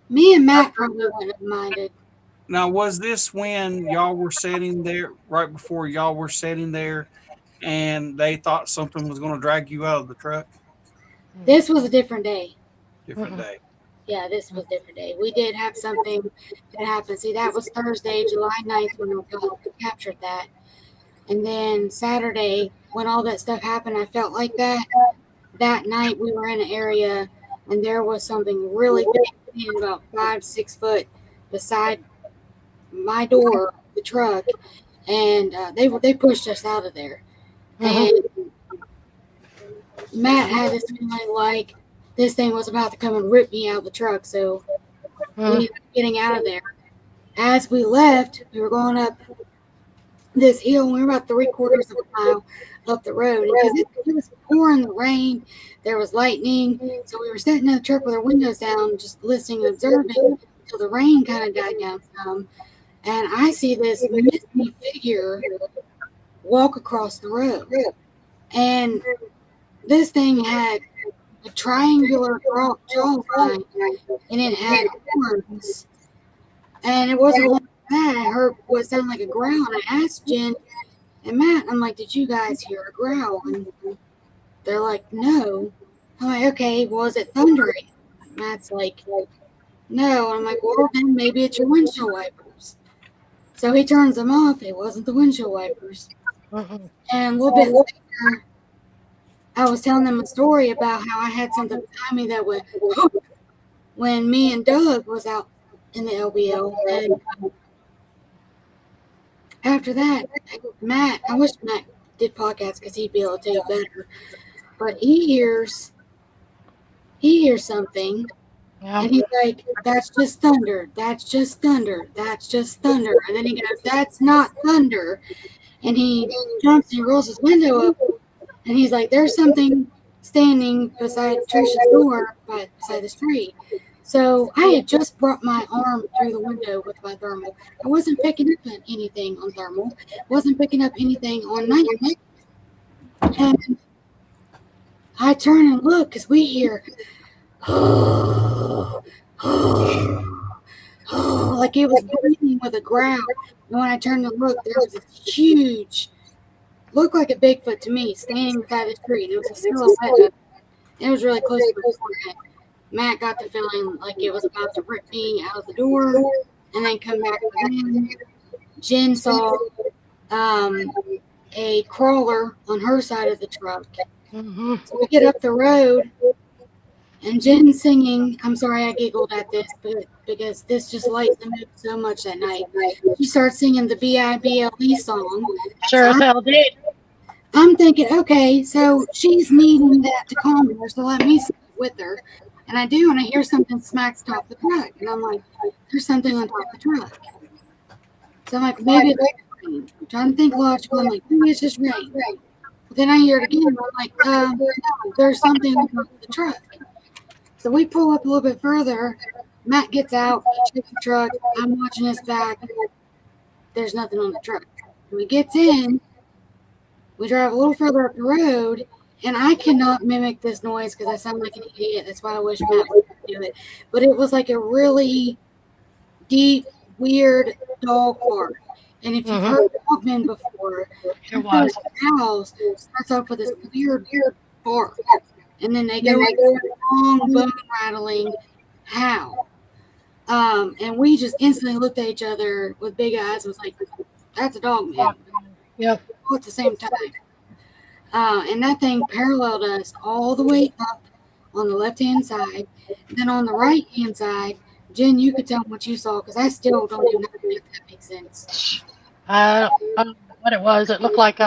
Me and Matt probably wouldn't have minded. Now, was this when y'all were sitting there, right before y'all were sitting there, and they thought something was going to drag you out of the truck? This was a different day. Different day. Yeah, this was a different day. We did have something that happened. See, that was Thursday, July 9th when we captured that. And then Saturday, when all that stuff happened, I felt like that. That night we were in an area and there was something really big, about 5 to 6 foot beside my door, the truck, and they pushed us out of there. And Matt had this feeling like this thing was about to come and rip me out of the truck, so we ended up getting out of there. As we left, we were going up this hill, and we were about 3/4 of a mile up the road. Because it was pouring the rain, there was lightning, so we were sitting in the truck with our windows down, just listening and observing until the rain kind of died down some. And I see this misty figure walk across the road. And this thing had a triangular jawline, and it had horns. And it wasn't like that. I heard what sounded like a growl. And I asked Jen and Matt, I'm like, did you guys hear a growl? And they're like, no. I'm like, okay, was it thundering? Matt's like, no. I'm like, well, then maybe it's your windshield wipers. So he turns them off. It wasn't the windshield wipers. And a little bit later, I was telling them a story about how I had something behind me that went when me and Doug was out in the LBL. And after that, Matt, I wish Matt did podcasts because he'd be able to tell better. But he hears something, and he's like, that's just thunder. That's just thunder. That's just thunder. And then he goes, that's not thunder. And he jumps and he rolls his window up, and he's like, there's something standing beside Trisha's door beside the street. So I had just brought my arm through the window with my thermal. I wasn't picking up anything on thermal. Wasn't picking up anything on night. And I turn and look because we hear, like it was breathing with a growl. And when I turned to look, there was this huge, looked like a Bigfoot to me, standing beside the street. It was a silhouette. It was really close to my forehead. Matt got the feeling like it was about to rip me out of the door and then come back again. Jen saw a crawler on her side of the truck. So we get up the road, and Jen's singing. I'm sorry I giggled at this, but because this just lights the mood so much that night. She starts singing the BIBLE song. Sure as hell did. I'm thinking, okay, so she's needing that to calm her, so let me sing with her. And I do, and I hear something smacks top the truck. And I'm like, there's something on top of the truck. So I'm like, maybe it's rain. I'm trying to think logical. I'm like, maybe it's just rain. But then I hear it again. And I'm like, no, there's something on top of the truck. So we pull up a little bit further, Matt gets out, he checks the truck. I'm watching his back. There's nothing on the truck. When he gets in, we drive a little further up the road, and I cannot mimic this noise because I sound like an idiot. That's why I wish Matt would do it. But it was like a really deep, weird dog bark. And if you've heard dogmen before, It was. owls starts off with this weird bark. And then they go into a long, bone rattling howl. And we just instantly looked at each other with big eyes and was like, that's a dog, man. Yep. All at the same time. And that thing paralleled us all the way up on the left-hand side. Then on the right-hand side, Jen, you could tell me what you saw because I still don't even know if that makes sense. I don't know what it was. It looked like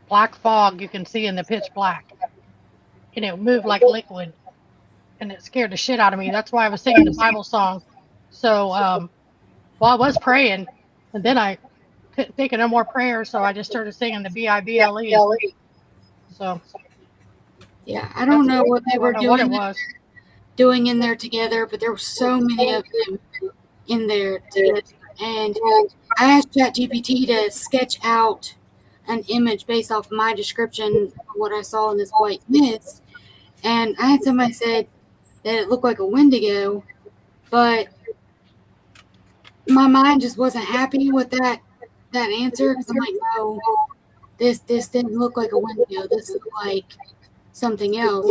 black fog you can see in the pitch black. And it moved like liquid. And it scared the shit out of me. That's why I was singing the Bible song. So, well, I was praying. And then I couldn't think of no more prayers. So I just started singing the Bible. So. Yeah, I don't know what they were What it was. doing in there together, but there were so many of them in there together. And I asked ChatGPT to sketch out an image based off my description of what I saw in this white mist. And I had somebody said that it looked like a Wendigo, but my mind just wasn't happy with that answer because I'm like, no, this didn't look like a Wendigo. This looked like something else.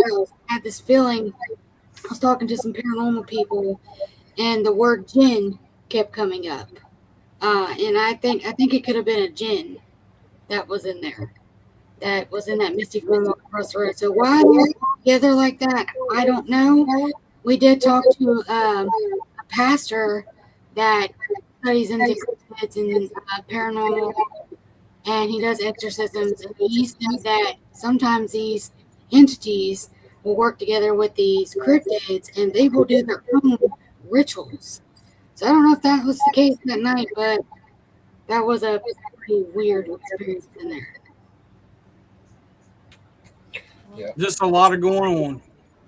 I had this feeling. I was talking to some paranormal people, and the word jinn kept coming up. And I think it could have been a jinn that was in there, that was in that mystic room across the road. So why they're together like that, I don't know. We did talk to a pastor that studies into kids and paranormal, and he does exorcisms. And he said that sometimes these entities will work together with these cryptids, and they will do their own rituals. So I don't know if that was the case that night, but that was a pretty weird experience in there. Yeah. Just a lot of going on.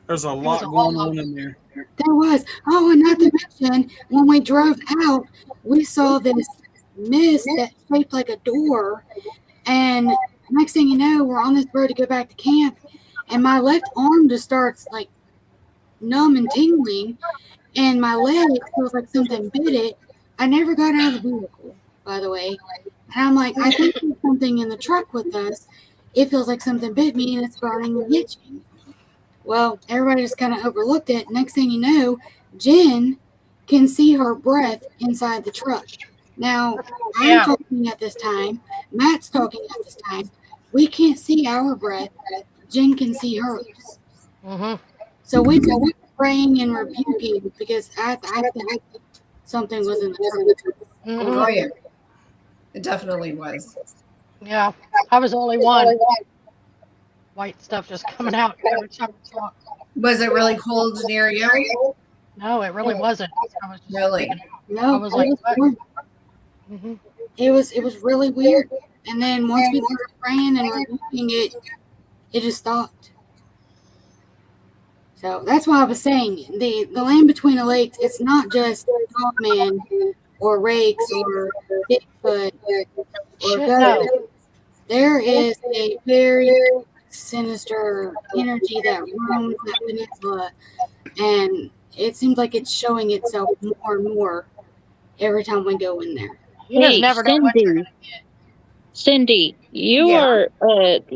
There's a lot going on in there. There was. Oh, and not to mention, when we drove out, we saw this mist that shaped like a door. And next thing you know, we're on this road to go back to camp. And my left arm just starts like numb and tingling. And my leg feels like something bit it. I never got out of the vehicle, by the way. And I'm like, I think there's something in the truck with us. It feels like something bit me and it's burning and itching. Well, everybody just kind of overlooked it. Next thing you know, Jen can see her breath inside the truck. Now, I'm talking at this time. Matt's talking at this time. We can't see our breath. Jen can see hers. Mm-hmm. So we were praying and rebuking because I think something was in the truck. Mm-hmm. Oh, yeah. It definitely was. Yeah, I was the only one. White stuff just coming out every time we talk. Was it really cold near you? No, it really wasn't. I was just Really? No, I was like, mm-hmm. It was really weird. And then once we started praying and rebuking it, it just stopped. So that's why I was saying the land between the lakes, it's not just Dogman or Rakes or Bigfoot or ghosts. There is a very sinister energy that roams that peninsula, and it seems like it's showing itself more and more every time we go in there. You just never know what you're gonna get. Cindy, you are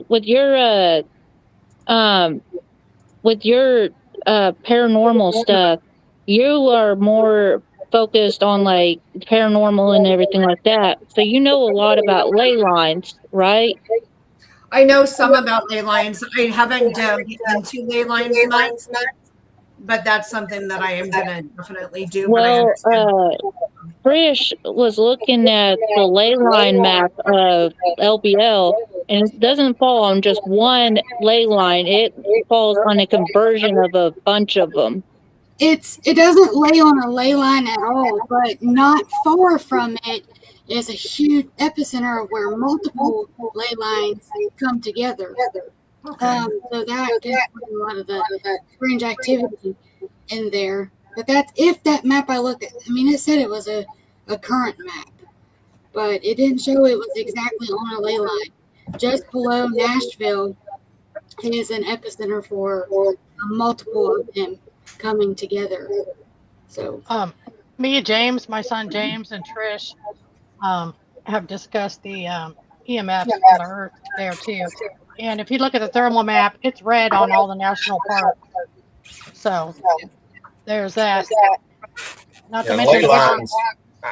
with your paranormal stuff. You are more focused on like paranormal and everything like that. So you know a lot about ley lines, right? I know some about ley lines. I haven't dove into ley lines much, but that's something that I am going to definitely do. Well, Trish was looking at the ley line map of LBL, and it doesn't fall on just one ley line. It falls on a conversion of a bunch of them. It doesn't lay on a ley line at all, but not far from it is a huge epicenter where multiple ley lines come together. So that can explain a lot of the strange activity. in there. But that's if that map I looked at. I mean, it said it was a current map, but it didn't show it was exactly on a ley line. Just below Nashville is an epicenter for multiple of them coming together. So, me and James, my son James and Trish, have discussed the EMFs on the Earth there too. And if you look at the thermal map, it's red on all the national parks. So there's that. Not to mention ley lines.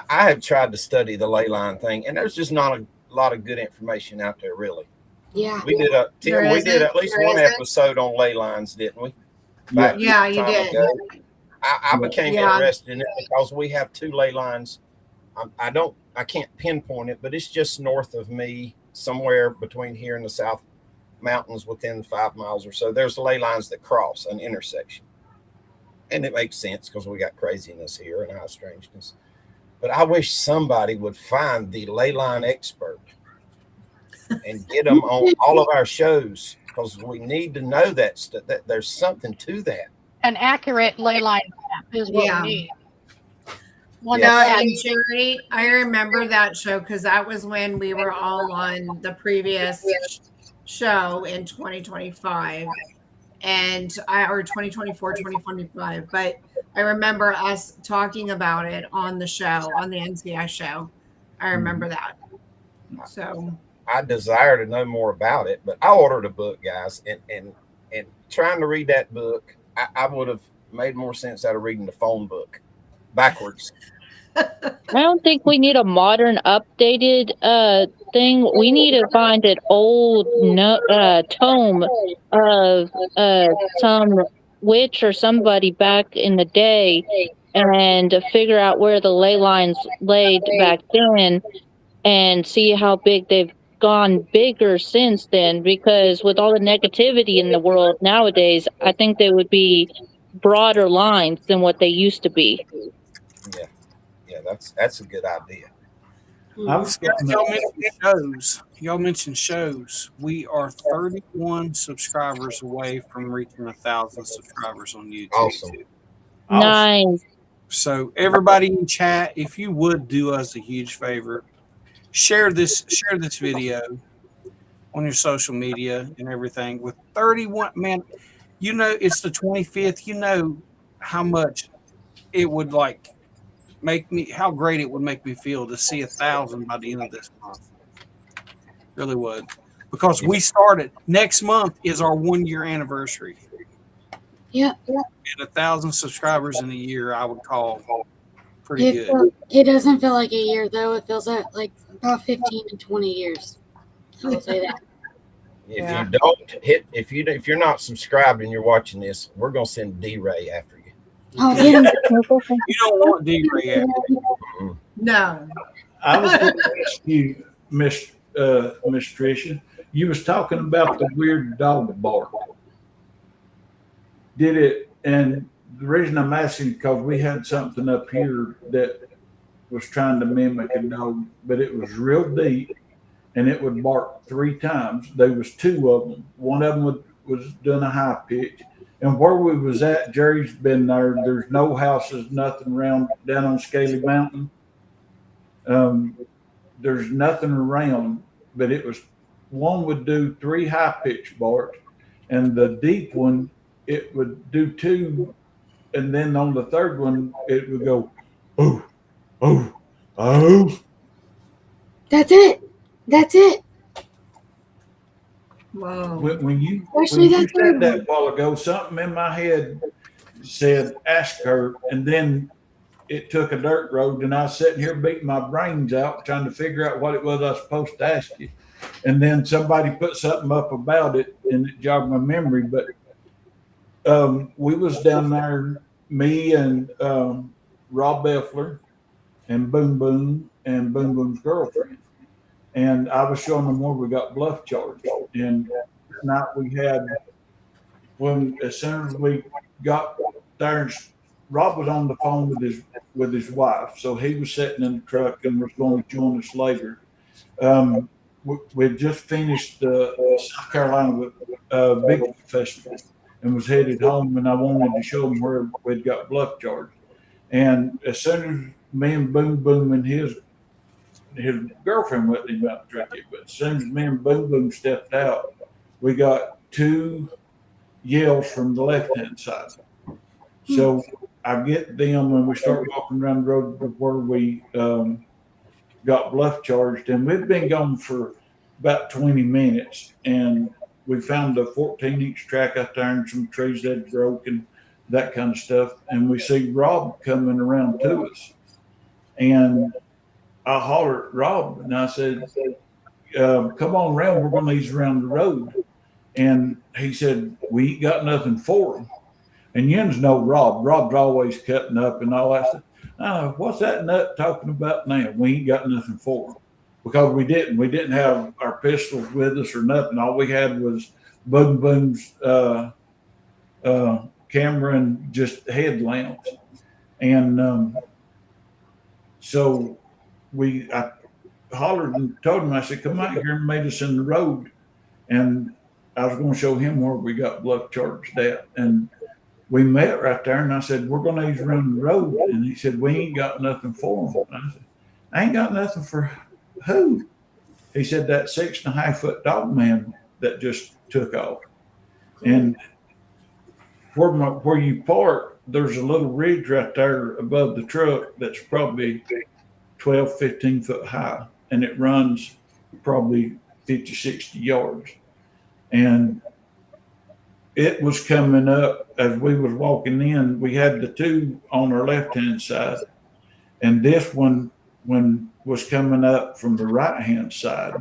I have tried to study the ley line thing, and there's just not a lot of good information out there, really. yeah. We did at least one episode on ley lines, didn't we? Yeah, you did. I became interested in it because we have 2 ley lines. I can't pinpoint it, but it's just north of me, somewhere between here and the South Mountains, within 5 miles or so. There's ley lines that cross an intersection, and it makes sense because we got craziness here and high strangeness. But I wish somebody would find the ley line expert and get them on all of our shows, because we need to know that there's something to that. an accurate ley line map is what we need. And Jerry, I remember that show because that was when we were all on the previous show in 2025 or 2024, 2025. But I remember us talking about it on the show, on the NCI show. I remember that. So I desire to know more about it, but I ordered a book, guys, and trying to read that book, I would have made more sense out of reading the phone book backwards. I don't think we need a modern, updated thing. We need to find an old tome of some witch or somebody back in the day, and figure out where the ley lines laid back then, and see how big they've gone bigger since then. Because with all the negativity in the world nowadays, I think they would be broader lines than what they used to be. Yeah, that's a good idea. Y'all mentioned shows. We are 31 subscribers away from reaching 1,000 subscribers on YouTube. Awesome. Nice. So everybody in chat, if you would do us a huge favor, share this video on your social media and everything. With 31, man, you know it's the 25th. You know how much it would how great it would make me feel to see 1,000 by the end of this month. Really would. Because we started, next month is our 1-year anniversary. Yeah. And 1,000 subscribers in a year, I would call pretty good. It doesn't feel like a year, though. It feels like about 15 to 20 years. I will say that. If you're not subscribed and you're watching this, we're gonna send D-Ray after you. Oh, yeah. You don't want D-Ray after you. no. I was going to ask you, Miss Tricia, you was talking about the weird dog bark. Did it? And the reason I'm asking, because we had something up here that was trying to mimic a dog, but it was real deep, and it would bark 3 times. There was 2 of them. One of them was doing a high pitch. And where we was at, Jerry's been there. There's no houses, nothing around down on Scaly Mountain. There's nothing around, but it was, one would do 3 high pitch barks, and the deep one, it would do 2, and then on the 3rd one, it would go, oh, oh, oh. That's it. That's it. Whoa. When you said that a while ago, something in my head said, ask her, and then it took a dirt road, and I was sitting here beating my brains out trying to figure out what it was I was supposed to ask you. And then somebody put something up about it, and it jogged my memory. But we was down there, me and Rob Beffler and Boom Boom and Boom Boom's girlfriend. And I was showing them where we got bluff charged. And tonight we had, as soon as we got there, Rob was on the phone with his wife. So he was sitting in the truck and was going to join us later. We just finished the South Carolina Bigfoot Festival. and was headed home, and I wanted to show him where we'd got bluff charged. And as soon as me and Boom Boom and his girlfriend wasn't even out the truck yet, but as soon as me and Boom Boom stepped out, we got 2 yells from the left-hand side. So I get them when we start walking around the road to where we got bluff charged, and we've been gone for about 20 minutes, and we found a 14-inch track out there and some trees that had broken, that kind of stuff. And we see Rob coming around to us, and I hollered at Rob, and I said, come on around, we're going to ease around the road. And he said, we ain't got nothing for him. And yins know Rob. Rob's always cutting up and all that stuff. What's that nut talking about now? We ain't got nothing for him. Because we didn't. We didn't have our pistols with us or nothing. All we had was Boom Boom's camera and just headlamps. And so I hollered and told him, I said, come out here and meet us in the road. And I was going to show him where we got bluff charged at. And we met right there, and I said, we're going to ease around the road. And he said, we ain't got nothing for him. And I said, I ain't got nothing for who? He said, that 6.5-foot dog man that just took off. And where you park, there's a little ridge right there above the truck that's probably 12, 15 foot high. And it runs probably 50, 60 yards. And it was coming up as we was walking in. We had the 2 on our left-hand side, and this one was coming up from the right-hand side.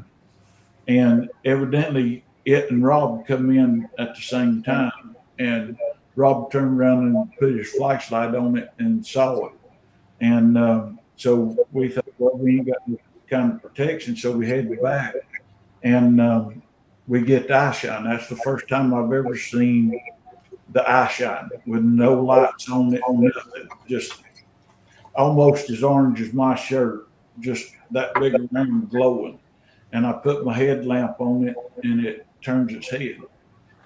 And evidently it and Rob come in at the same time, and Rob turned around and put his flashlight on it and saw it. And so we thought, well, we ain't got any kind of protection, so we headed back. And we get the eye shine. That's the first time I've ever seen the eye shine with no lights on it, nothing. Just almost as orange as my shirt, just that big around glowing. And I put my headlamp on it, and it turns its head.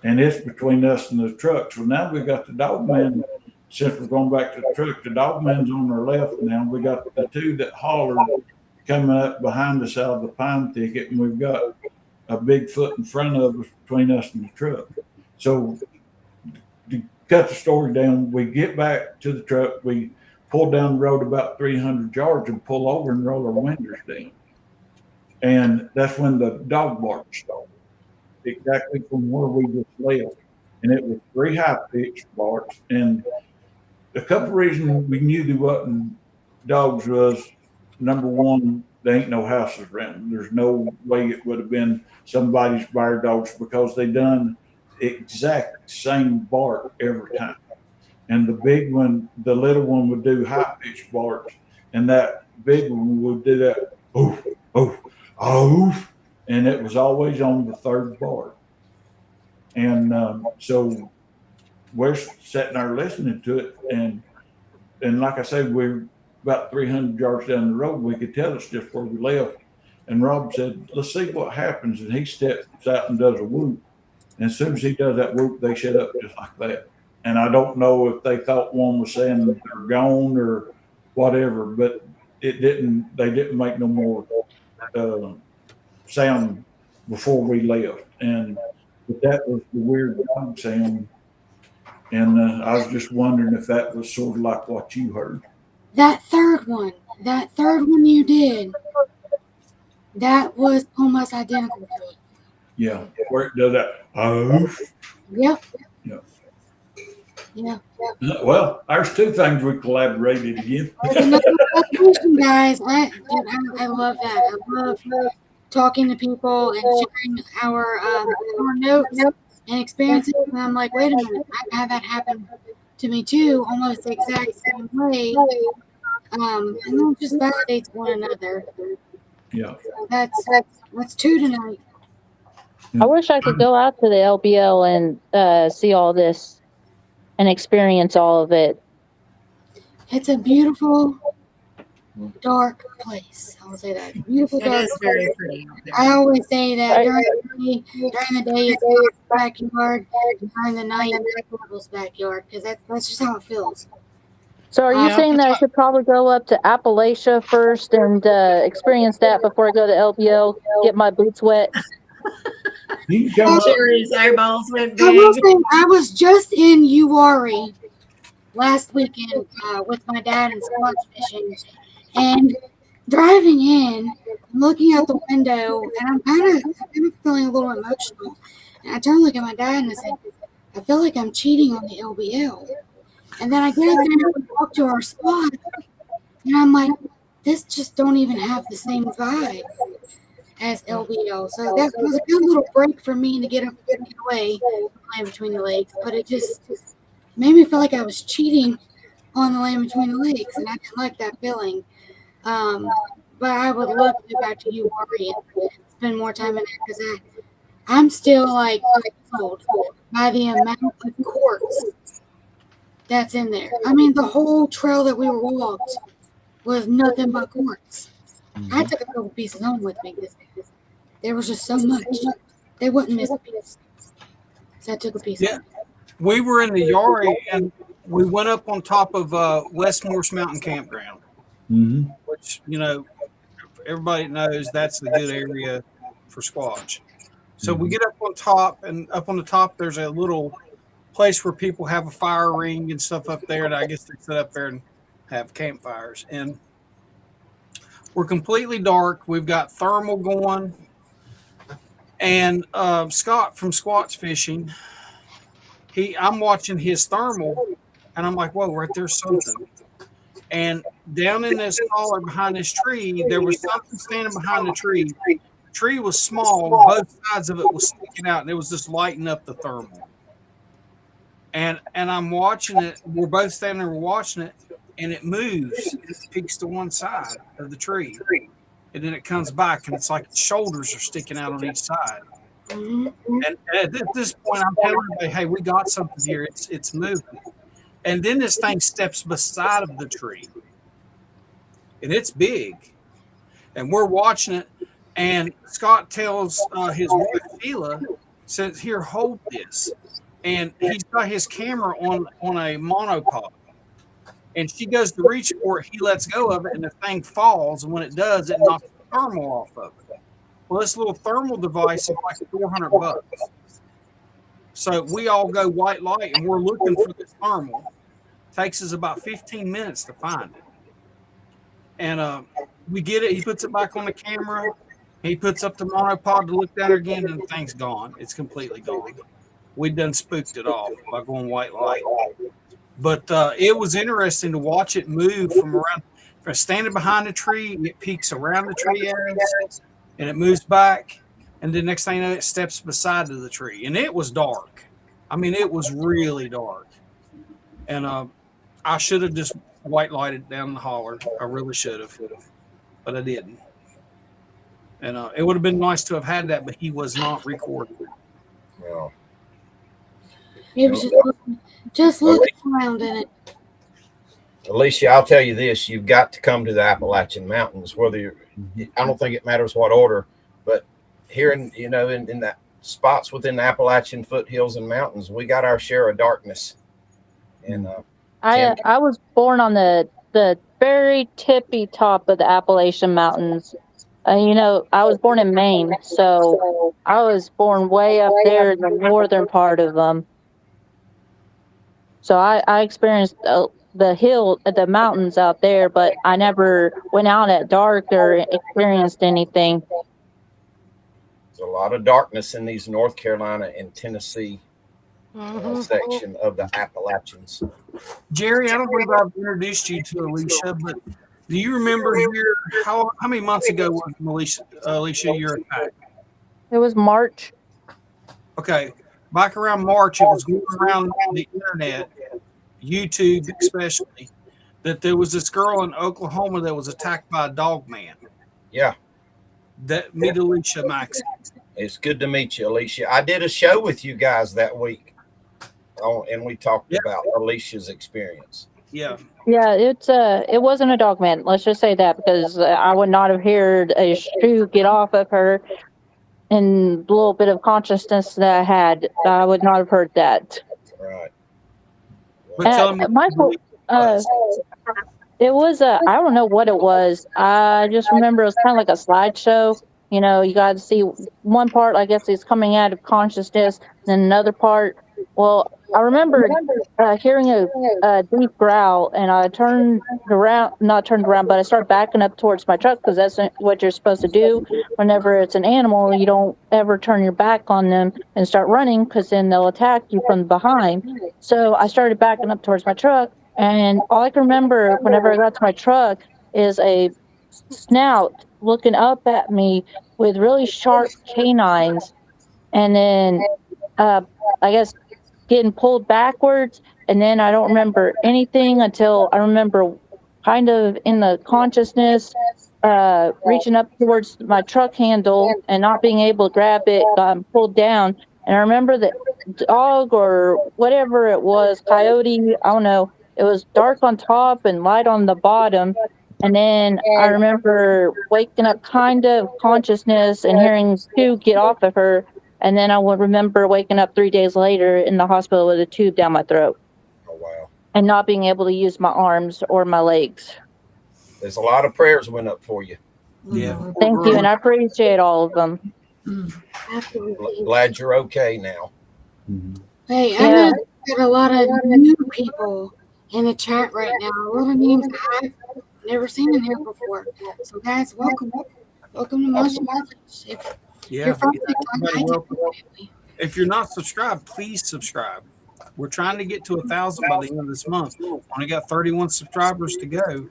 And it's between us and the truck. So now we got the dog man. Since we're going back to the truck, the dog man's on our left now. We got the 2 that hollered coming up behind us out of the pine thicket, and we've got a Bigfoot in front of us between us and the truck. So to cut the story down, we get back to the truck. We pull down the road about 300 yards and pull over and roll our windows down. And that's when the dog bark started, exactly from where we just left. And it was 3 high-pitched barks. And a couple of reasons we knew there wasn't dogs was, number one, there ain't no houses around. There's no way it would have been somebody's bear dogs, because they done exact same bark every time. And the big one, the little one would do high pitched barks, and that big one would do that oof, oof, oof, and it was always on the 3rd bark. And so we're sitting there listening to it, and like I said, we're about 300 yards down the road. We could tell it's just where we left. And Rob said, let's see what happens. And he steps out and does a whoop. And as soon as he does that whoop, they shut up just like that. And I don't know if they thought one was saying that they're gone or whatever, but they didn't make no more sound before we left. But that was the weird dog sound. And I was just wondering if that was sort of like what you heard. That third one you did, that was almost identical to it. Yeah, where it does that. Yep. Yeah. Yeah. Well, there's 2 things we collaborated again. Guys, I love that. I love talking to people and sharing our notes and experiences. And I'm like, wait a minute, I had that happen to me too, almost the exact same way. And then just validates one another. Yeah. So that's 2 tonight. I wish I could go out to the LBL and see all this and experience all of it. It's a beautiful dark place. I will say that. Beautiful It dark is very place. pretty out there. I always say that during the day it's my backyard, during the night it's people's backyard, because that's just how it feels. So are you Yeah. saying that I should probably go up to Appalachia first and experience that before I go to LBO, get my boots wet? You can come up. Jerry's eyeballs went I will big. say I was just in Uwharrie last weekend with my dad and squash fishing, and driving in, I'm looking out the window, and I'm kind of feeling a little emotional. And I turned to look at my dad and I said, I feel like I'm cheating on the LBL. And then I get up there and we walk to our spot, and I'm like, this just don't even have the same vibe as LBL. So that was a good little break for me to get away, Land Between the Lakes. But it just made me feel like I was cheating on the Land Between the Lakes, and I didn't like that feeling. But I would love to go back to Uwharrie and spend more time in it, because I'm still like sold by the amount of quartz that's in there. I mean, the whole trail that we walked was nothing but quartz. I took a couple pieces home with me because there was just so much. They wouldn't miss a piece. So I took a piece. Yeah. We were in the Uwharrie, and we went up on top of West Morse Mountain Campground, which, you know, everybody knows that's the good area for squatch. So we get up on top, and up on the top there's a little place where people have a fire ring and stuff up there, and I guess they sit up there and have campfires. And we're completely dark. We've got thermal going, and Scott from Squatch Fishing, I'm watching his thermal, and I'm like, whoa, right there's something. And down in this collar behind this tree, there was something standing behind the tree. The tree was small, both sides of it was sticking out, and it was just lighting up the thermal. And I'm watching it. We're both standing there watching it, and it moves. It peeks to one side of the tree, and then it comes back, and it's like its shoulders are sticking out on each side. And at this point, I'm telling everybody, hey, we got something here. It's moving. And then this thing steps beside of the tree, and it's big. And we're watching it, and Scott tells his wife, Sheila, says, here, hold this. And he's got his camera on a monopod. And she goes to reach for it. He lets go of it, and the thing falls. And when it does, it knocks the thermal off of it. Well, this little thermal device is like $400. So we all go white light, and we're looking for this thermal. Takes us about 15 minutes to find it. And we get it. He puts it back on the camera. He puts up the monopod to look down again, and the thing's gone. It's completely gone. We done spooked it off by going white light. But it was interesting to watch it move from standing behind the tree. It peeks around the tree areas, and it moves back. And the next thing you know, it steps beside of the tree. And it was dark. I mean, it was really dark. And I should have just white lighted down the holler. I really should have, but I didn't. And it would have been nice to have had that, but he was not recording. Well, It was just looking around in it. Alicia, I'll tell you this: you've got to come to the Appalachian Mountains. Whether I don't think it matters what order, but here in that spots within the Appalachian foothills and mountains, we got our share of darkness. And I was born on the very tippy top of the Appalachian Mountains. I was born in Maine, so I was born way up there in the northern part of them. So I experienced the mountains out there, but I never went out at dark or experienced anything. there's a lot of darkness in these North Carolina and Tennessee section of the Appalachians. Jerry, I don't believe I've introduced you to Alicia, but do you remember here how many months ago was Alicia your attack? It was March. Okay, back around March, it was going around the internet, YouTube especially, that there was this girl in Oklahoma that was attacked by a dog man. Yeah. Meet Alicia Max. It's good to meet you, Alicia. I did a show with you guys that week, and we talked about Alicia's experience. Yeah. Yeah, it wasn't a dog man. Let's just say that, because I would not have heard a shoe get off of her, and the little bit of consciousness that I had, I would not have heard that. Right. But tell him Michael, it was I don't know what it was. I just remember it was kind of like a slideshow. You know, you got to see one part, I guess, he's coming out of consciousness, then another part. Well, I remember hearing a deep growl, and I not turned around, but I started backing up towards my truck, because that's what you're supposed to do whenever it's an animal. You don't ever turn your back on them and start running, because then they'll attack you from behind. So I started backing up towards my truck, and all I can remember whenever I got to my truck is a snout looking up at me with really sharp canines, and then I guess getting pulled backwards, and then I don't remember anything until I remember kind of in the consciousness reaching up towards my truck handle and not being able to grab it, got pulled down. And I remember the dog or whatever it was, coyote, I don't know, it was dark on top and light on the bottom. And then I remember waking up kind of consciousness and hearing Stu get off of her. And then I would remember waking up 3 days later in the hospital with a tube down my throat. Oh, wow. And not being able to use my arms or my legs. There's a lot of prayers went up for you. Yeah. Thank you, and I appreciate all of them. Absolutely. Glad you're okay now. Hey, I know there's a lot of new people in the chat right now. A lot of names I've never seen in here before. So, guys, welcome. Welcome to Monster Knowledge. Yeah. If you're not subscribed, please subscribe. We're trying to get to 1,000 by the end of this month. Only got 31 subscribers to go,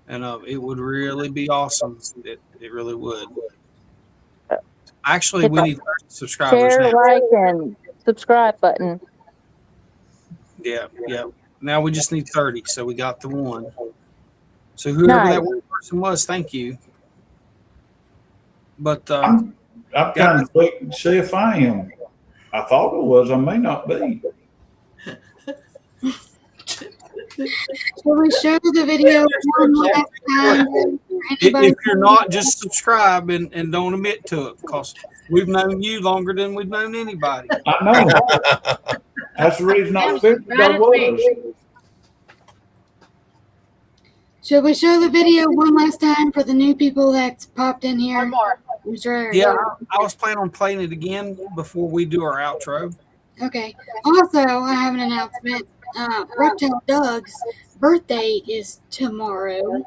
and it would really be awesome. It really would. Actually, we need 30 subscribers Share, now. like, and subscribe button. Yeah. Now we just need 30, so we got the one. So whoever that one person was, thank you. But I'm kind of waiting to see if I am. I thought it was. I may not be. Shall we show the video one last time? If you're not, just subscribe and don't admit to it, because we've known you longer than we've known anybody. I know. That's the reason I figured I was. Should we show the video one last time for the new people that's popped in here? One more. Yeah, I was planning on playing it again before we do our outro. Okay. Also, I have an announcement. Reptile Doug's birthday is tomorrow.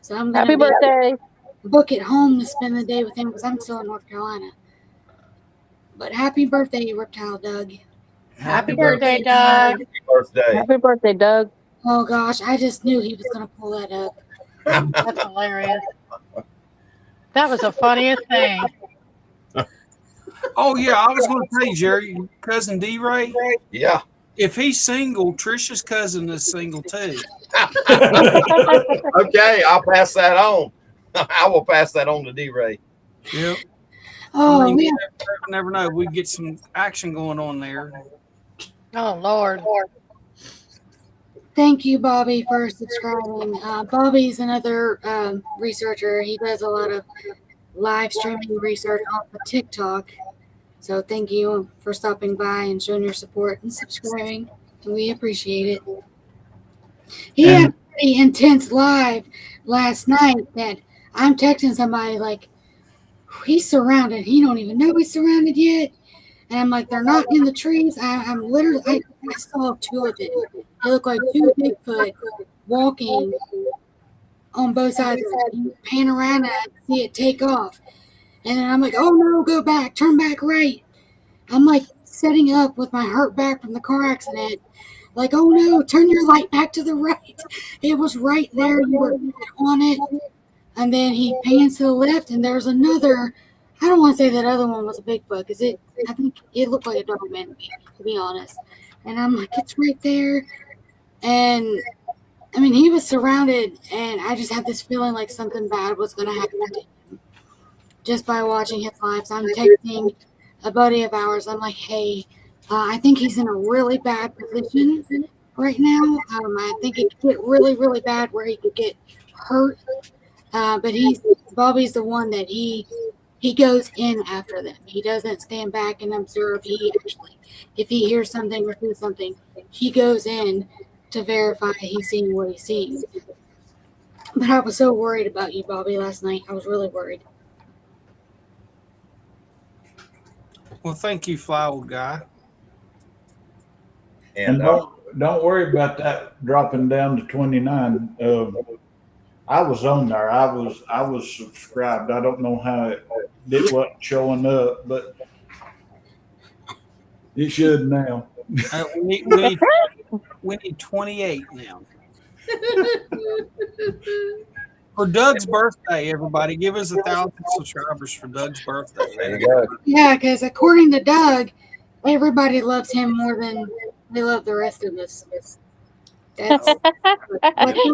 So I'm going to book it home to spend the day with him, because I'm still in North Carolina. But happy birthday, Reptile Doug. Happy birthday, Doug. Happy birthday. Happy birthday, Doug. Oh, gosh. I just knew he was going to pull that up. That's hilarious. That was the funniest thing. Oh, yeah, I was going to tell you, Jerry, your cousin D-Ray. Yeah. If he's single, Trisha's cousin is single too. Okay, I'll pass that on. I will pass that on to D-Ray. Yep. Oh, I mean, yeah. you never know. We get some action going on there. Oh, Lord. Thank you, Bobby, for subscribing. Bobby's another researcher. He does a lot of live streaming research off of TikTok. So thank you for stopping by and showing your support and subscribing. We appreciate it. He had a pretty intense live last night that I'm texting somebody like, he's surrounded. He don't even know he's surrounded yet. And I'm like, they're not in the trees. I'm literally, I saw two of it. They look like two Bigfoot walking on both sides. You pan around and see it take off. And then I'm like, oh no, go back, turn back right. I'm like setting up with my hurt back from the car accident. Like, oh no, turn your light back to the right. It was right there. You were on it. And then he pans to the left, and there's another. I don't want to say that other one was a Bigfoot, because I think it looked like a Doberman, to be honest. And I'm like, it's right there. And I mean, he was surrounded, and I just had this feeling like something bad was going to happen to him just by watching his lives. I'm texting a buddy of ours. I'm like, hey, I think he's in a really bad position. right now. I think it could get really, really bad where he could get hurt. But Bobby's the one that he goes in after them. He doesn't stand back and observe. He actually, if he hears something or sees something, he goes in to verify he's seeing what he's seeing. But I was so worried about you, Bobby, last night. I was really worried. Well, thank you, Fly Old Guy. And don't worry about that dropping down to 29. I was on there. I was subscribed. I don't know how it wasn't showing up, but it should now. We need 28 now. For Doug's birthday, everybody, give us 1,000 subscribers for Doug's birthday. There you go. Yeah, because according to Doug, everybody loves him more than they love the rest of us.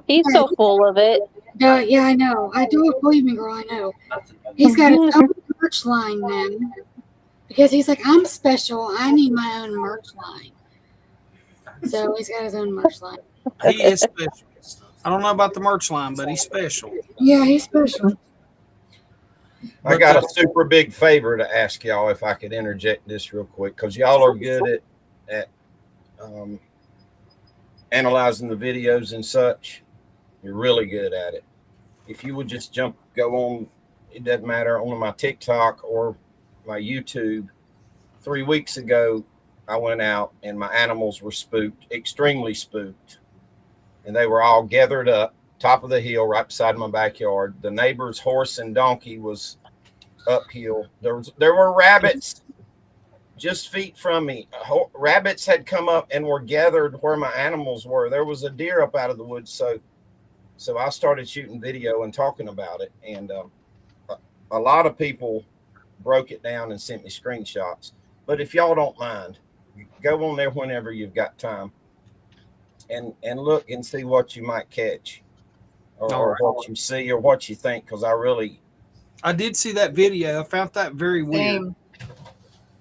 He's so full of it. Yeah, I know. I do believe me, girl. I know. He's got his own merch line now because he's like, I'm special. I need my own merch line. So he's got his own merch line. He is special. I don't know about the merch line, but he's special. Yeah, he's special. I got a super big favor to ask y'all if I could interject this real quick because y'all are good at analyzing the videos and such. You're really good at it. If you would just go on, it doesn't matter, on my TikTok or my YouTube. 3 weeks ago, I went out and my animals were spooked, extremely spooked. And they were all gathered up, top of the hill, right beside my backyard. The neighbor's horse and donkey was uphill. There were rabbits just feet from me. Rabbits had come up and were gathered where my animals were. There was a deer up out of the woods. So I started shooting video and talking about it. And a lot of people broke it down and sent me screenshots. But if y'all don't mind, go on there whenever you've got time and look and see what you might catch or what you see or what you think. Because I did see that video. I found that very weird.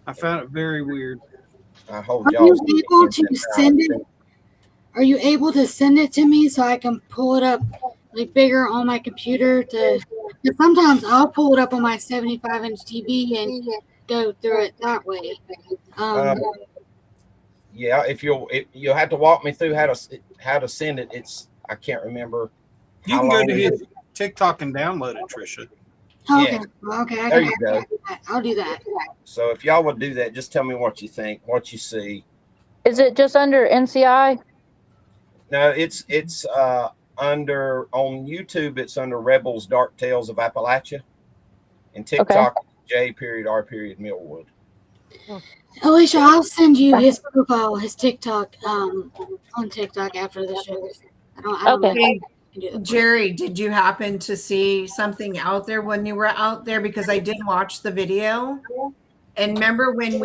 I found it very weird. I hope Are you able to send it? Are you able to send it to me so I can pull it up like bigger on my computer? Sometimes I'll pull it up on my 75-inch TV and go through it that way. Yeah, if you'll have to walk me through how to send it. I can't remember. You can go to his TikTok and download it, Trisha. Okay. Yeah. Okay. There you go. I'll do that. So if y'all would do that, just tell me what you think, what you see. Is it just under NCI? No, it's under on YouTube. It's under Rebels Dark Tales of Appalachia, and TikTok J.R. Millwood. Alicia, I'll send you his profile, his TikTok, on TikTok after the show. I don't know. Jerry, did you happen to see something out there when you were out there? Because I did watch the video. And remember when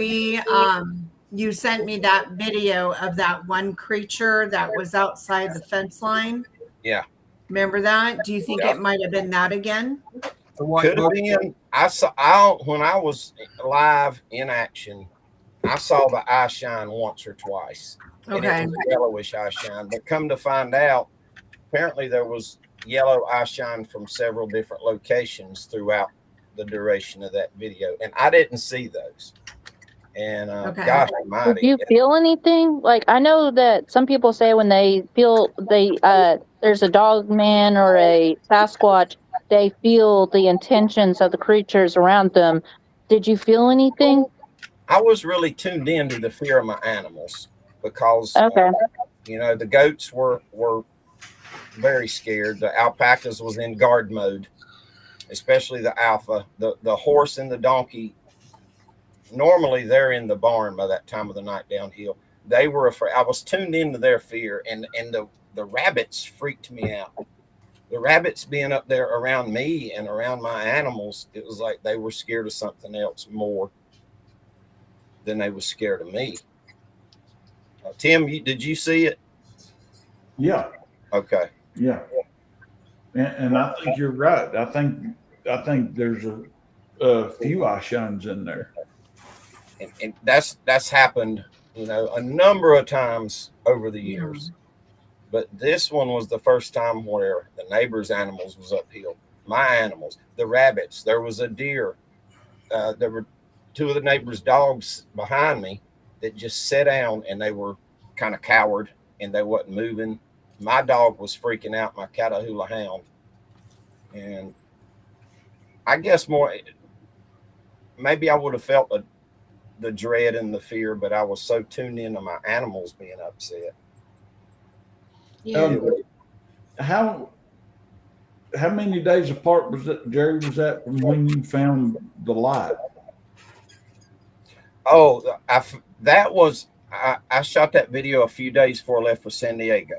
you sent me that video of that one creature that was outside the fence line? Yeah. Remember that? Do you think it might have been that again? Could have been. When I was live in action, I saw the eye shine once or twice. Okay. And it was a yellowish eye shine. But come to find out, apparently there was yellow eye shine from several different locations throughout the duration of that video. And I didn't see those. And gosh almighty. Did you feel anything? Like, I know that some people say when they feel there's a dog man or a Sasquatch, they feel the intentions of the creatures around them. Did you feel anything? I was really tuned into the fear of my animals because, the goats were very scared. The alpacas was in guard mode, especially the alpha. The horse and the donkey, normally they're in the barn by that time of the night downhill. They were afraid. I was tuned into their fear, and the rabbits freaked me out. The rabbits being up there around me and around my animals, it was like they were scared of something else more than they were scared of me. Tim, did you see it? Yeah. Okay. Yeah. And I think you're right. I think there's a few eye shines in there. And that's happened a number of times over the years. But this one was the first time where the neighbor's animals was uphill. My animals, the rabbits, there was a deer. There were 2 of the neighbor's dogs behind me that just sat down, and they were kind of cowered and they wasn't moving. My dog was freaking out, my Catahoula hound. And I guess maybe I would have felt the dread and the fear, but I was so tuned into my animals being upset. Yeah. How many days apart was that, Jerry, was that from when you found the light? Oh, I shot that video a few days before I left for San Diego.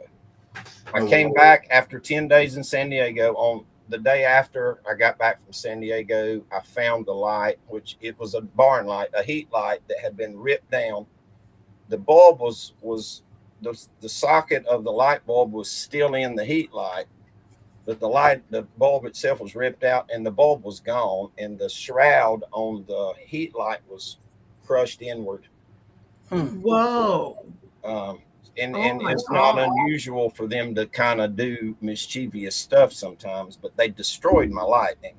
I came back after 10 days in San Diego. On the day after I got back from San Diego, I found the light, which it was a barn light, a heat light that had been ripped down. The bulb was the socket of the light bulb was still in the heat light, but the bulb itself was ripped out and the bulb was gone, and the shroud on the heat light was crushed inward. Whoa. And it's not unusual for them to kind of do mischievous stuff sometimes, but they destroyed my lighting.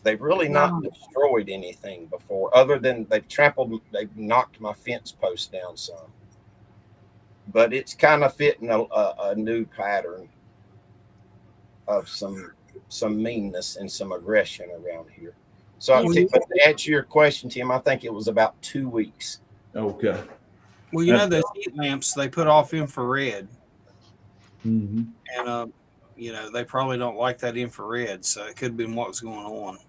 They've really not destroyed anything before, other than they've knocked my fence post down some. But it's kind of fitting a new pattern of some meanness and some aggression around here. So to answer your question, Tim, I think it was about 2 weeks. Okay. Well, those heat lamps, they put off infrared. Mm-hmm. And, they probably don't like that infrared, so it could have been what was going on.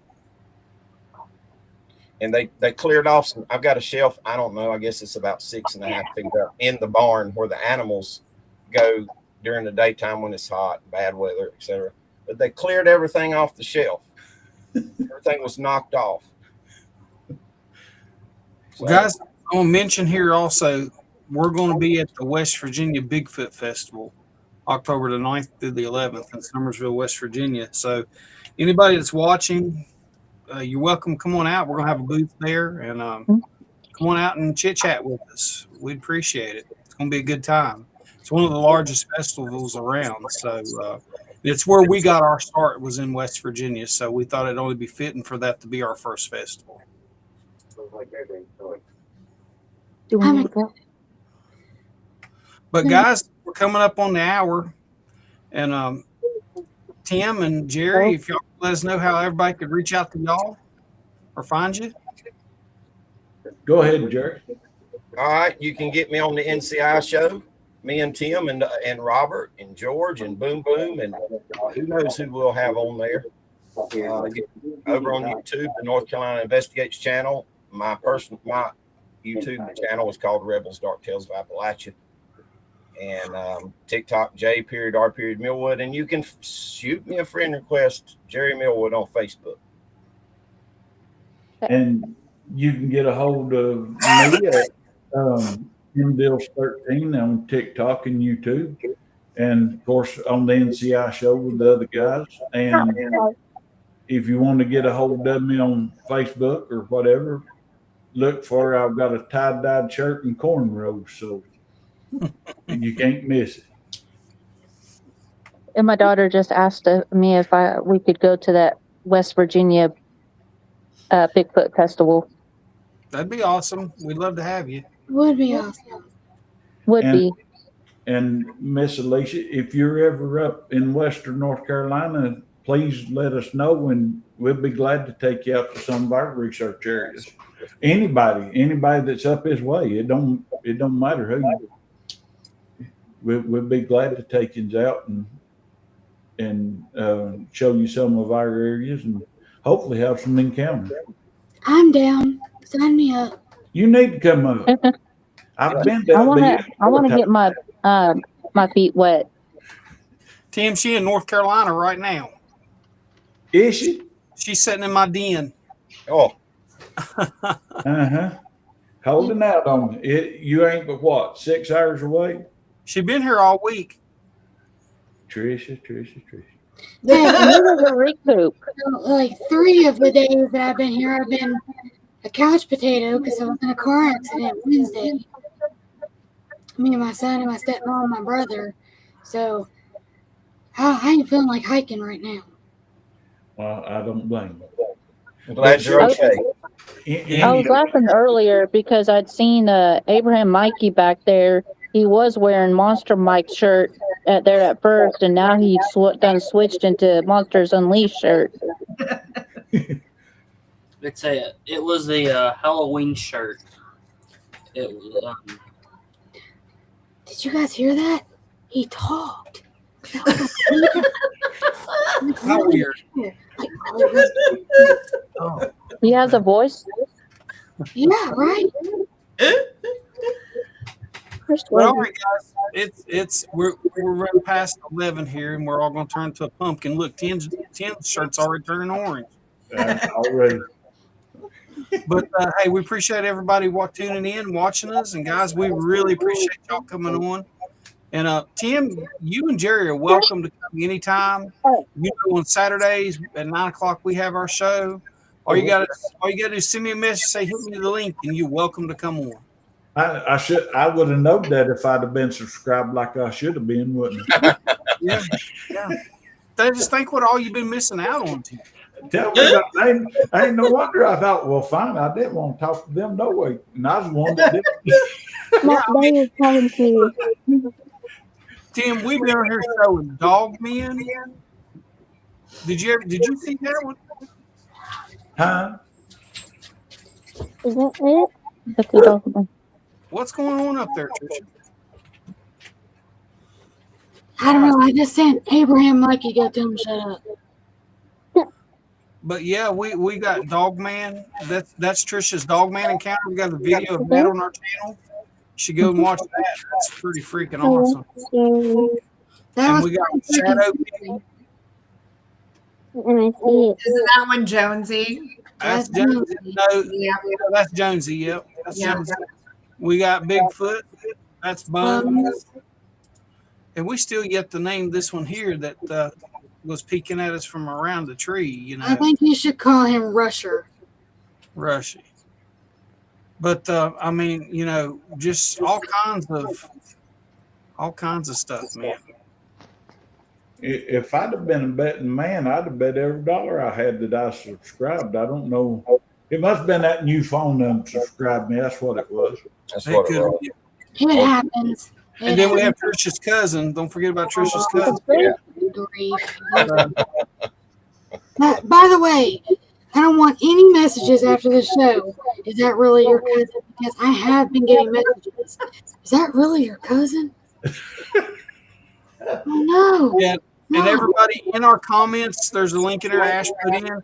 And they cleared off some. I've got a shelf, I don't know, I guess it's about 6.5 feet up in the barn where the animals go during the daytime when it's hot, bad weather, etc. But they cleared everything off the shelf. Everything was knocked off. So, guys, I want to mention here also, we're going to be at the West Virginia Bigfoot Festival, October the 9th through the 11th in Summersville, West Virginia. So anybody that's watching, you're welcome. Come on out. We're going to have a booth there, and come on out and chit-chat with us. We'd appreciate it. It's going to be a good time. It's one of the largest festivals around. So it's where we got our start, was in West Virginia. So we thought it'd only be fitting for that to be our first festival. But guys, we're coming up on the hour, and Tim and Jerry, if y'all let us know how everybody could reach out to y'all or find you. Go ahead, Jerry. All right, you can get me on the NCI show. Me and Tim and Robert and George and Boom Boom, and who knows who we'll have on there. Over on YouTube, the North Carolina Investigates channel. My YouTube channel is called Rebels Dark Tales of Appalachia. And TikTok, J.R. Millwood. And you can shoot me a friend request, Jerry Millwood, on Facebook. And you can get a hold of me at MDills13 on TikTok and YouTube. And, of course, on the NCI show with the other guys. And if you want to get a hold of me on Facebook or whatever, look for I've got a tie-dyed shirt and cornrows, so you can't miss it. And my daughter just asked me if we could go to that West Virginia Bigfoot Festival. That'd be awesome. We'd love to have you. Would be awesome. Would be. And Miss Alicia, if you're ever up in Western North Carolina, please let us know, and we'll be glad to take you out to some of our research areas. Anybody that's up this way, it don't matter who. We'll be glad to take you out and show you some of our areas and hopefully have some encounters. I'm down. Sign me up. You need to come up. I've been down there. I want to get my feet wet. Tim, she in North Carolina right now. Is she? She's sitting in my den. Oh. Holding out on it. You ain't but what, 6 hours away? She been here all week. Trisha. Yeah, it was a recoup. Like 3 of the days that I've been here, I've been a couch potato because I was in a car accident Wednesday. me and my son and my stepmom and my brother. So I ain't feeling like hiking right now. Well, I don't blame you. I'm glad you're okay. I was laughing earlier because I'd seen Abraham Mikey back there. He was wearing Monster Mike shirt there at first, and now he's done switched into Monsters Unleashed shirt. It was a Halloween shirt. It was. Did you guys hear that? He talked. How weird. Oh. He has a voice? Yeah, right? Well, all right, guys. We're running past 11 here, and we're all going to turn to a pumpkin. Look, 10's shirt's already turning orange. Already. But hey, we appreciate everybody tuning in, watching us, and guys, we really appreciate y'all coming on. And Tim, you and Jerry are welcome to come anytime. You know, on Saturdays at 9 o'clock we have our show. All you gotta do is send me a message, say hit me the link, and you're welcome to come on. I would have known that if I'd have been subscribed like I should have been, wouldn't I? Yeah. Just think what all you've been missing out on, Tim. Tell me about I ain't no wonder I thought, well, fine, I didn't want to talk to them no way. And I was the one that did. Tim, we've been here showing Dog Men. Did you see that one? Huh? Is that it? What's going on up there, Tricia? I don't know. I just sent Abraham Mikey go tell him shut up. But yeah, we got Dog Man. That's Trisha's Dog Man encounter. We got a video of that on our channel. You should go and watch that. That's pretty freaking awesome. And we got Shadow King. Isn't that one Jonesy? That's Jonesy. No, that's Jonesy. Yep, that's Jonesy. We got Bigfoot. That's Bones. And we still yet to name this one here that was peeking at us from around the tree. You know, I think you should call him Rusher. Rushy. But I mean, you know, just all kinds of stuff, man. If I'd have been a betting man, I'd have bet every dollar I had that I subscribed. I don't know. It must have been that new phone that unsubscribed me. That's what it was. That's what it was. It happens. And then we have Trisha's cousin. Don't forget about Trisha's cousin. Yeah. By the way, I don't want any messages after the show. Is that really your cousin? Because I have been getting messages. Is that really your cousin? Oh, no. Yeah. And everybody in our comments, there's a link in there Ash put in.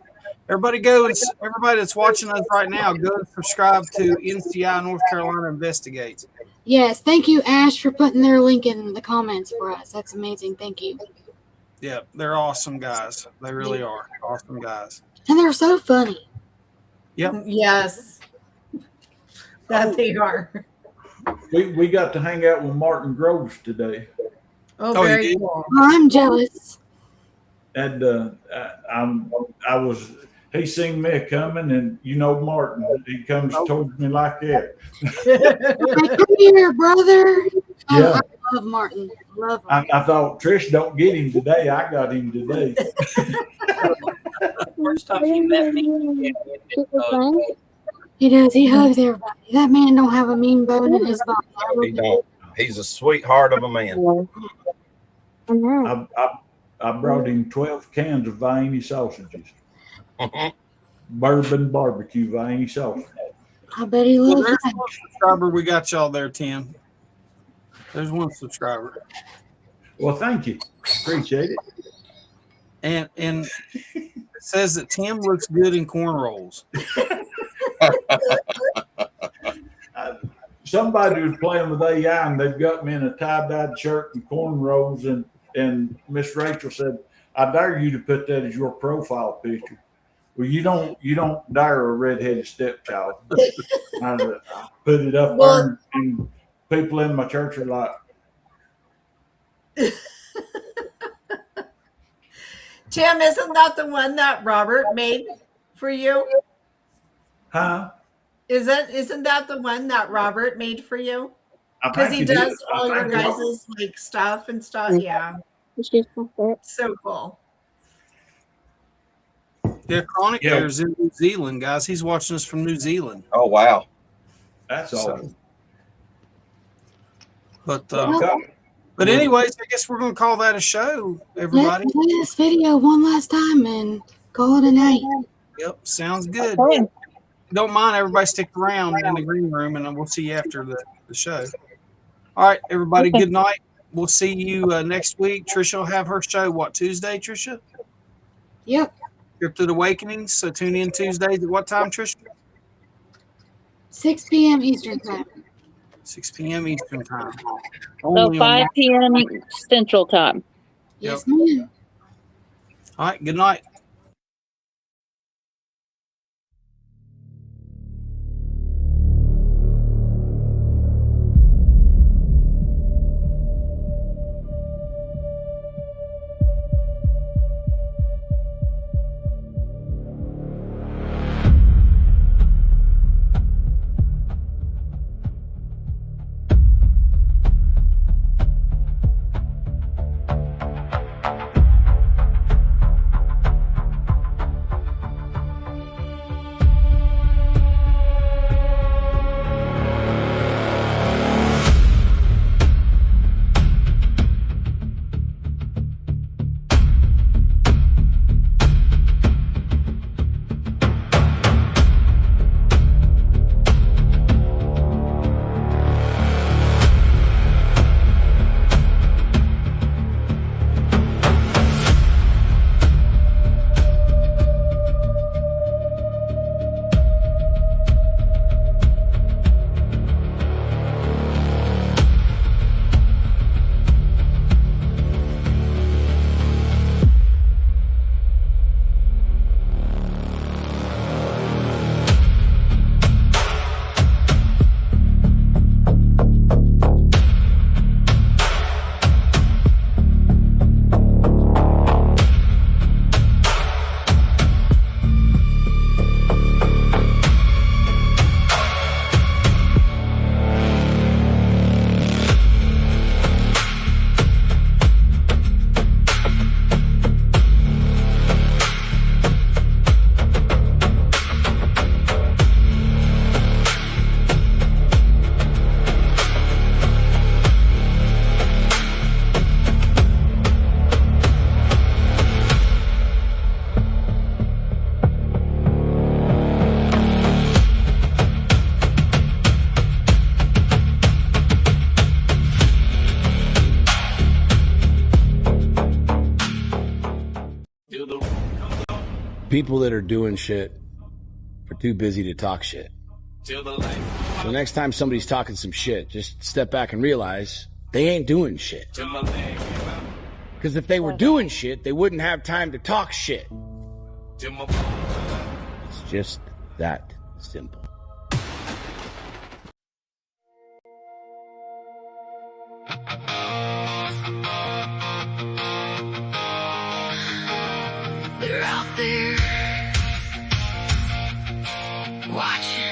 Everybody that's watching us right now, go and subscribe to NCI North Carolina Investigates. Yes, thank you, Ash, for putting their link in the comments for us. That's amazing. Thank you. Yeah, they're awesome guys. They really are awesome guys. And they're so funny. Yep. Yes. That they are. We got to hang out with Martin Groves today. Oh, very cool. I'm jealous. And he seen me coming, and you know Martin, he comes towards me like that. Hey, come here, brother. Yeah. I love Martin. Love him. I thought Trish don't get him today. I got him today. First time he met me, he does. He hugs everybody. That man don't have a mean bone in his body. He don't. He's a sweetheart of a man. I brought him 12 cans of Vienna sausages. Bourbon barbecue Vienna sausage. I bet he loves There's that. one subscriber. We got y'all there, Tim. There's one subscriber. Well, thank you. Appreciate it. And it says that Tim looks good in cornrows. Somebody was playing with AI, and they've got me in a tie-dyed shirt and cornrows, and Miss Rachel said, "I dare you to put that as your profile picture." Well, you don't dare a redheaded stepchild. I put it up there, and people in my church are like, Tim, isn't that the one that Robert made for you? "Huh? Isn't that the one that Robert made for you?" Because he does all your guys' like stuff and stuff. Yeah. So cool. Yeah, Chronic Air's in New Zealand, guys. He's watching us from New Zealand. Oh wow, that's awesome. But anyways, I guess we're gonna call that a show, everybody. Let's play this video one last time and call it a night. Yep, sounds good. Don't mind, everybody stick around in the green room, and we'll see you after the show. All right, everybody, good night. We'll see you next week. Trisha will have her show, what, Tuesday, Trisha? Yep. Cryptid Awakenings. So tune in Tuesdays at what time, Trisha? 6 p.m. Eastern time. 6 p.m. Eastern time. So 5 p.m. Central time. Yes, ma'am. All right, good night. People that are doing shit are too busy to talk shit. So next time somebody's talking some shit, just step back and realize they ain't doing shit. Because if they were doing shit, they wouldn't have time to talk shit. It's just that simple. They're out there watching,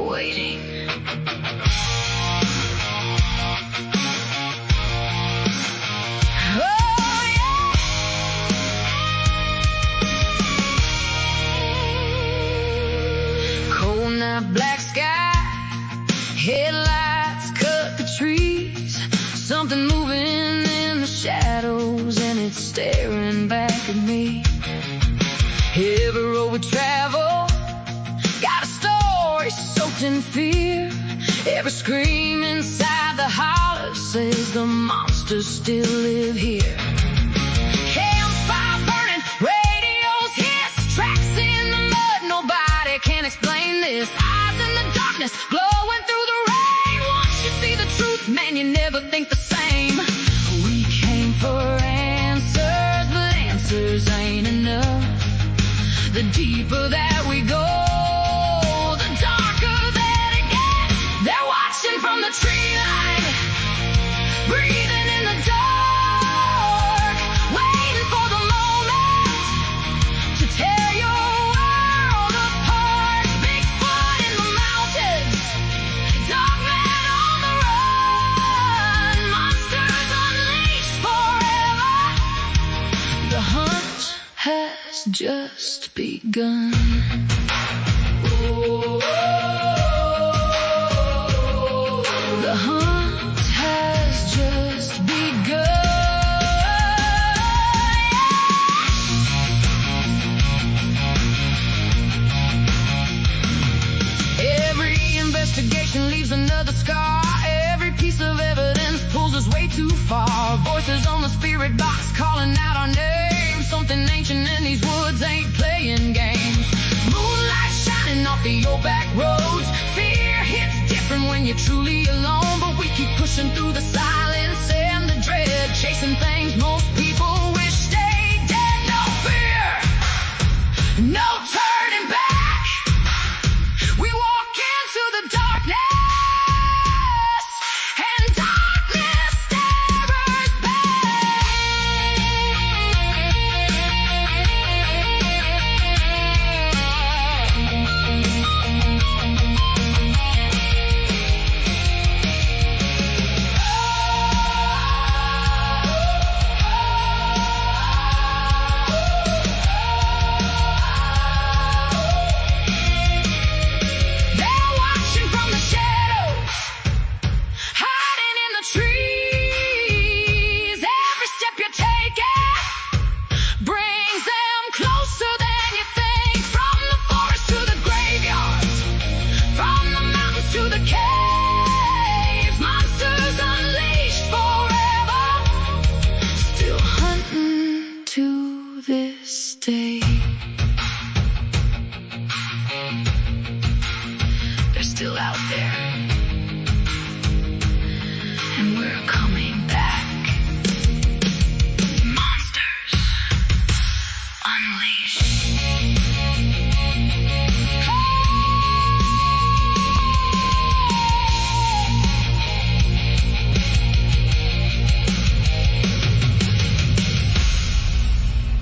waiting. Oh yeah. Cold night, black sky, headlights cut the trees. Something moving in the shadows and it's staring back at me. Every road we travel got a story soaked in fear. Every scream inside the holler says the monsters still live here. Campfire burning, radios hiss, tracks in the mud, nobody can explain this. Eyes in the darkness, glowing through the rain. Once you see the truth, man, you never think the same. We came for answers, but answers ain't enough. The deeper that we go, the darker that it gets. They're watching from the tree line, breathing in the dark, waiting for the moment to tear your world apart. Bigfoot in the mountains, dark just begun. The hunt has just begun. Every investigation leaves another scar. Every piece of evidence pulls us way too far. Voices on the spirit box calling out our names. Something ancient in these woods ain't playing games. Moonlight shining off the old back roads. Fear hits different when you're truly alone, but we keep pushing through the silence and the dread, chasing things most people wish stayed dead. No fear, no time.